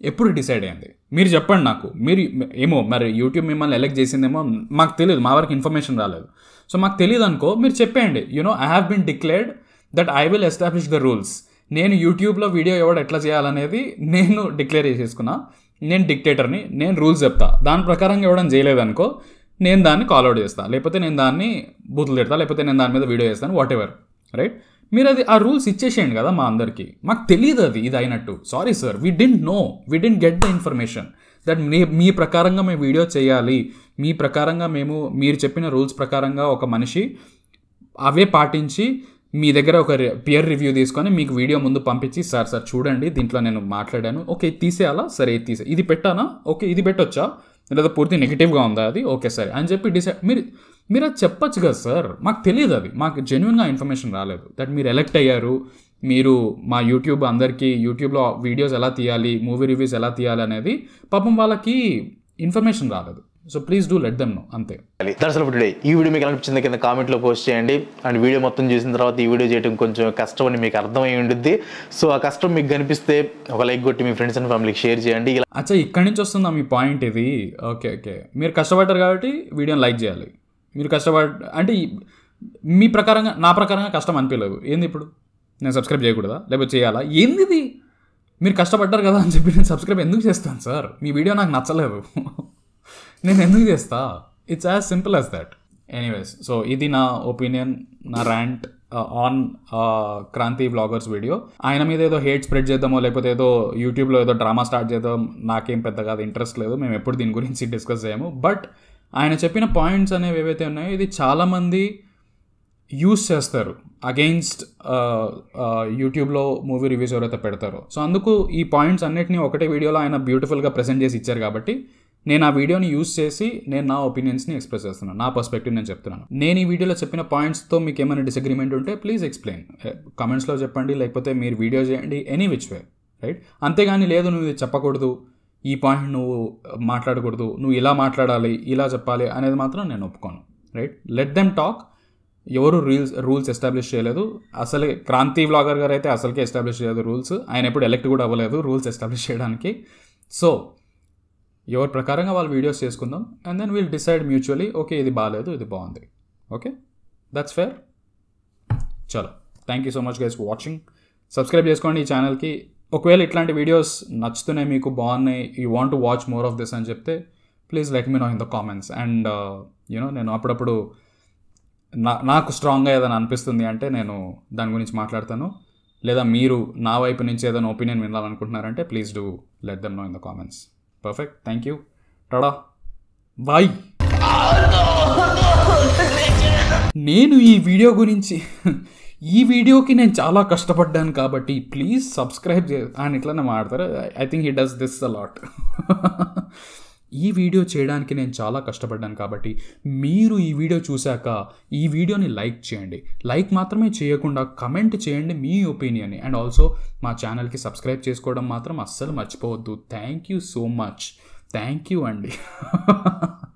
ఎప్పుడు డిసైడ్ అయింది? మీరు చెప్పండి నాకు. మీరు ఏమో మరి యూట్యూబ్ మిమ్మల్ని ఎలెక్ట్ చేసిందేమో మాకు తెలియదు, మా వరకు ఇన్ఫర్మేషన్ రాలేదు. సో మాకు తెలియదు అనుకో, మీరు చెప్పేయండి. I have been declared that I will establish the rules. నేను యూట్యూబ్లో వీడియో ఎవడు ఎట్లా చేయాలనేది నేను డిక్లేర్ చేసేసుకున్నా. నేను డిక్టేటర్ని, నేను రూల్స్ చెప్తా. దాని ప్రకారంగా ఎవడని చేయలేదనుకో నేను దాన్ని కాల్ అవుట్ చేస్తాను, లేకపోతే నేను దాన్ని బూతులు తిడతా, లేకపోతే నేను దాని మీద వీడియో చేస్తాను, వాట్ ఎవర్. రైట్? మీరు అది ఆ రూల్స్ ఇచ్చేసేయండి కదా మా అందరికీ. మాకు తెలియదు అది ఇది అయినట్టు. Sorry sir, we didn't get the information that మీ ప్రకారంగా మేము వీడియో చేయాలి, మీ ప్రకారంగా మీరు చెప్పిన రూల్స్ ప్రకారంగా ఒక మనిషి అవే పాటించి మీ దగ్గర ఒక పియర్ రివ్యూ తీసుకొని మీకు వీడియో ముందు పంపించి సార్ చూడండి దీంట్లో నేను మాట్లాడాను, ఓకే తీసేయాలా, సరే ఇది పెట్టానా, ఓకే ఇది పెట్టొచ్చా, లేదా పూర్తి నెగిటివ్గా ఉందా అది, ఓకే సరే అని చెప్పి డిసైడ్ మీరు అది చెప్పచ్చు కదా సార్. మాకు తెలియదు, అది మాకు జెన్యున్గా ఇన్ఫర్మేషన్ రాలేదు దట్ మీరు ఎలెక్ట్ అయ్యారు, మీరు మా యూట్యూబ్లో వీడియోస్ ఎలా తీయాలి, మూవీ రివ్యూస్ ఎలా తీయాలి అనేది పాపం వాళ్ళకి ఇన్ఫర్మేషన్ రాలేదు. So please do let them know, అంతే. That's all today. ఈ వీడియో మీకు అనిపించింది కింద కామెంట్లో పోస్ట్ చేయండి. అండ్ వీడియో మొత్తం చూసిన తర్వాత ఈ వీడియో చేయడం కొంచెం కష్టం అని మీకు అర్థమై ఉంటుంది. సో ఆ కష్టం మీకు కనిపిస్తే ఒక లైక్ కొట్టి మీ ఫ్రెండ్స్ అండ్ ఫ్యామిలీకి షేర్ చేయండి. అచ్చా ఇక్కడి నుంచి వస్తుందా మీ పాయింట్ ఇది? ఓకే మీరు కష్టపడ్డారు కాబట్టి వీడియోని లైక్ చేయాలి. మీరు అంటే మీ ప్రకారంగా నా ప్రకారంగా కష్టం అనిపించలేదు ఏంది ఇప్పుడు? నేను సబ్స్క్రైబ్ చేయకూడదా, లేకపోతే చేయాలా? ఏంది ఇది? మీరు కష్టపడ్డారు కదా అని చెప్పి నేను సబ్స్క్రైబ్ ఎందుకు చేస్తాను సార్? మీ వీడియో నాకు నచ్చలేదు నేను ఎందుకు చేస్తా? It's as simple as that. Anyways, so ఇది నా ఒపీనియన్, నా rant. On Kranti vlogger's video. ఆయన మీద ఏదో హేట్ స్ప్రెడ్ చేద్దామో లేకపోతే ఏదో యూట్యూబ్లో ఏదో డ్రామా స్టార్ట్ చేద్దాం నాకేం పెద్దగా ఇంట్రెస్ట్ లేదు, మేము ఎప్పుడు దీని గురించి డిస్కస్ చేయము. బట్ ఆయన చెప్పిన పాయింట్స్ అనేవి ఏవైతే ఉన్నాయో ఇది చాలామంది యూస్ చేస్తారు అగెయిన్స్ట్ యూట్యూబ్లో మూవీ రివ్యూస్ ఎవరైతే పెడతారో. సో అందుకు ఈ పాయింట్స్ అన్నిటినీ ఒకటే వీడియోలో ఆయన బ్యూటిఫుల్గా ప్రెజెంట్ చేసి ఇచ్చారు కాబట్టి నేను ఆ వీడియోని యూస్ చేసి నేను నా ఒపీనియన్స్ని ఎక్స్ప్రెస్ చేస్తున్నాను, నా పర్స్పెక్టివ్ నేను చెప్తున్నాను. నేను ఈ వీడియోలో చెప్పిన పాయింట్స్తో మీకు ఏమైనా డిసగ్రిమెంట్ ఉంటే ప్లీజ్ ఎక్స్ప్లెయిన్, కమెంట్స్లో చెప్పండి, లేకపోతే మీరు వీడియో చేయండి, ఎనీ విచ్ వే, రైట్? అంతేగాని లేదు నువ్వు ఇది చెప్పకూడదు, ఈ పాయింట్ నువ్వు మాట్లాడకూడదు, నువ్వు ఇలా మాట్లాడాలి, ఇలా చెప్పాలి అనేది మాత్రం నేను ఒప్పుకోను, రైట్? Let them talk. ఎవరు రూల్స్ ఎస్టాబ్లిష్ చేయలేదు. అసలు క్రాంతి వ్లాగర్ గారు అయితే అసలుకే ఎస్టాబ్లిష్ చేయలేదు రూల్స్. ఆయన ఎప్పుడు ఎలక్ట్ కూడా అవ్వలేదు రూల్స్ ఎస్టాబ్లిష్ చేయడానికి. సో ఎవరి ప్రకారంగా వాళ్ళు వీడియోస్ చేసుకుందాం and then will decide mutually, okay ఇది బాగాలేదు, ఇది బాగుంది, ఓకే, దట్స్ ఫేర్. చలో, thank you so much guys for watching. Subscribe చేసుకోండి ఈ ఛానల్కి. ఒకవేళ ఇట్లాంటి వీడియోస్ నచ్చుతున్నాయి, మీకు బాగున్నాయి, you want to watch more of this అని చెప్తే please let me know in the comments. And you know నేను అప్పుడప్పుడు నాకు స్ట్రాంగ్గా ఏదైనా అనిపిస్తుంది అంటే నేను దాని గురించి మాట్లాడతాను. లేదా మీరు నా వైపు నుంచి ఏదైనా ఒపీనియన్ వినాలనుకుంటున్నారంటే please do let them know in the comments. Perfect, thank you, tada, bye. నేను ఈ వీడియో గురించి ఈ వీడియోకి నేను చాలా కష్టపడ్డాను కాబట్టి ప్లీజ్ సబ్స్క్రైబ్ ఆయన ఇట్లానే మాట్లాడతారు. I think he does this a lot. ఈ వీడియో చేయడానికి నేను చాలా కష్టపడ్డాను కాబట్టి మీరు ఈ వీడియో చూశాక ఈ వీడియోని లైక్ చేయండి. లైక్ మాత్రమే చేయకుండా కమెంట్ చేయండి మీ ఒపీనియన్ని. అండ్ ఆల్సో మా ఛానల్కి సబ్స్క్రైబ్ చేసుకోవడం మాత్రం అస్సలు మర్చిపోవద్దు. Thank you so much. Thank you అండి.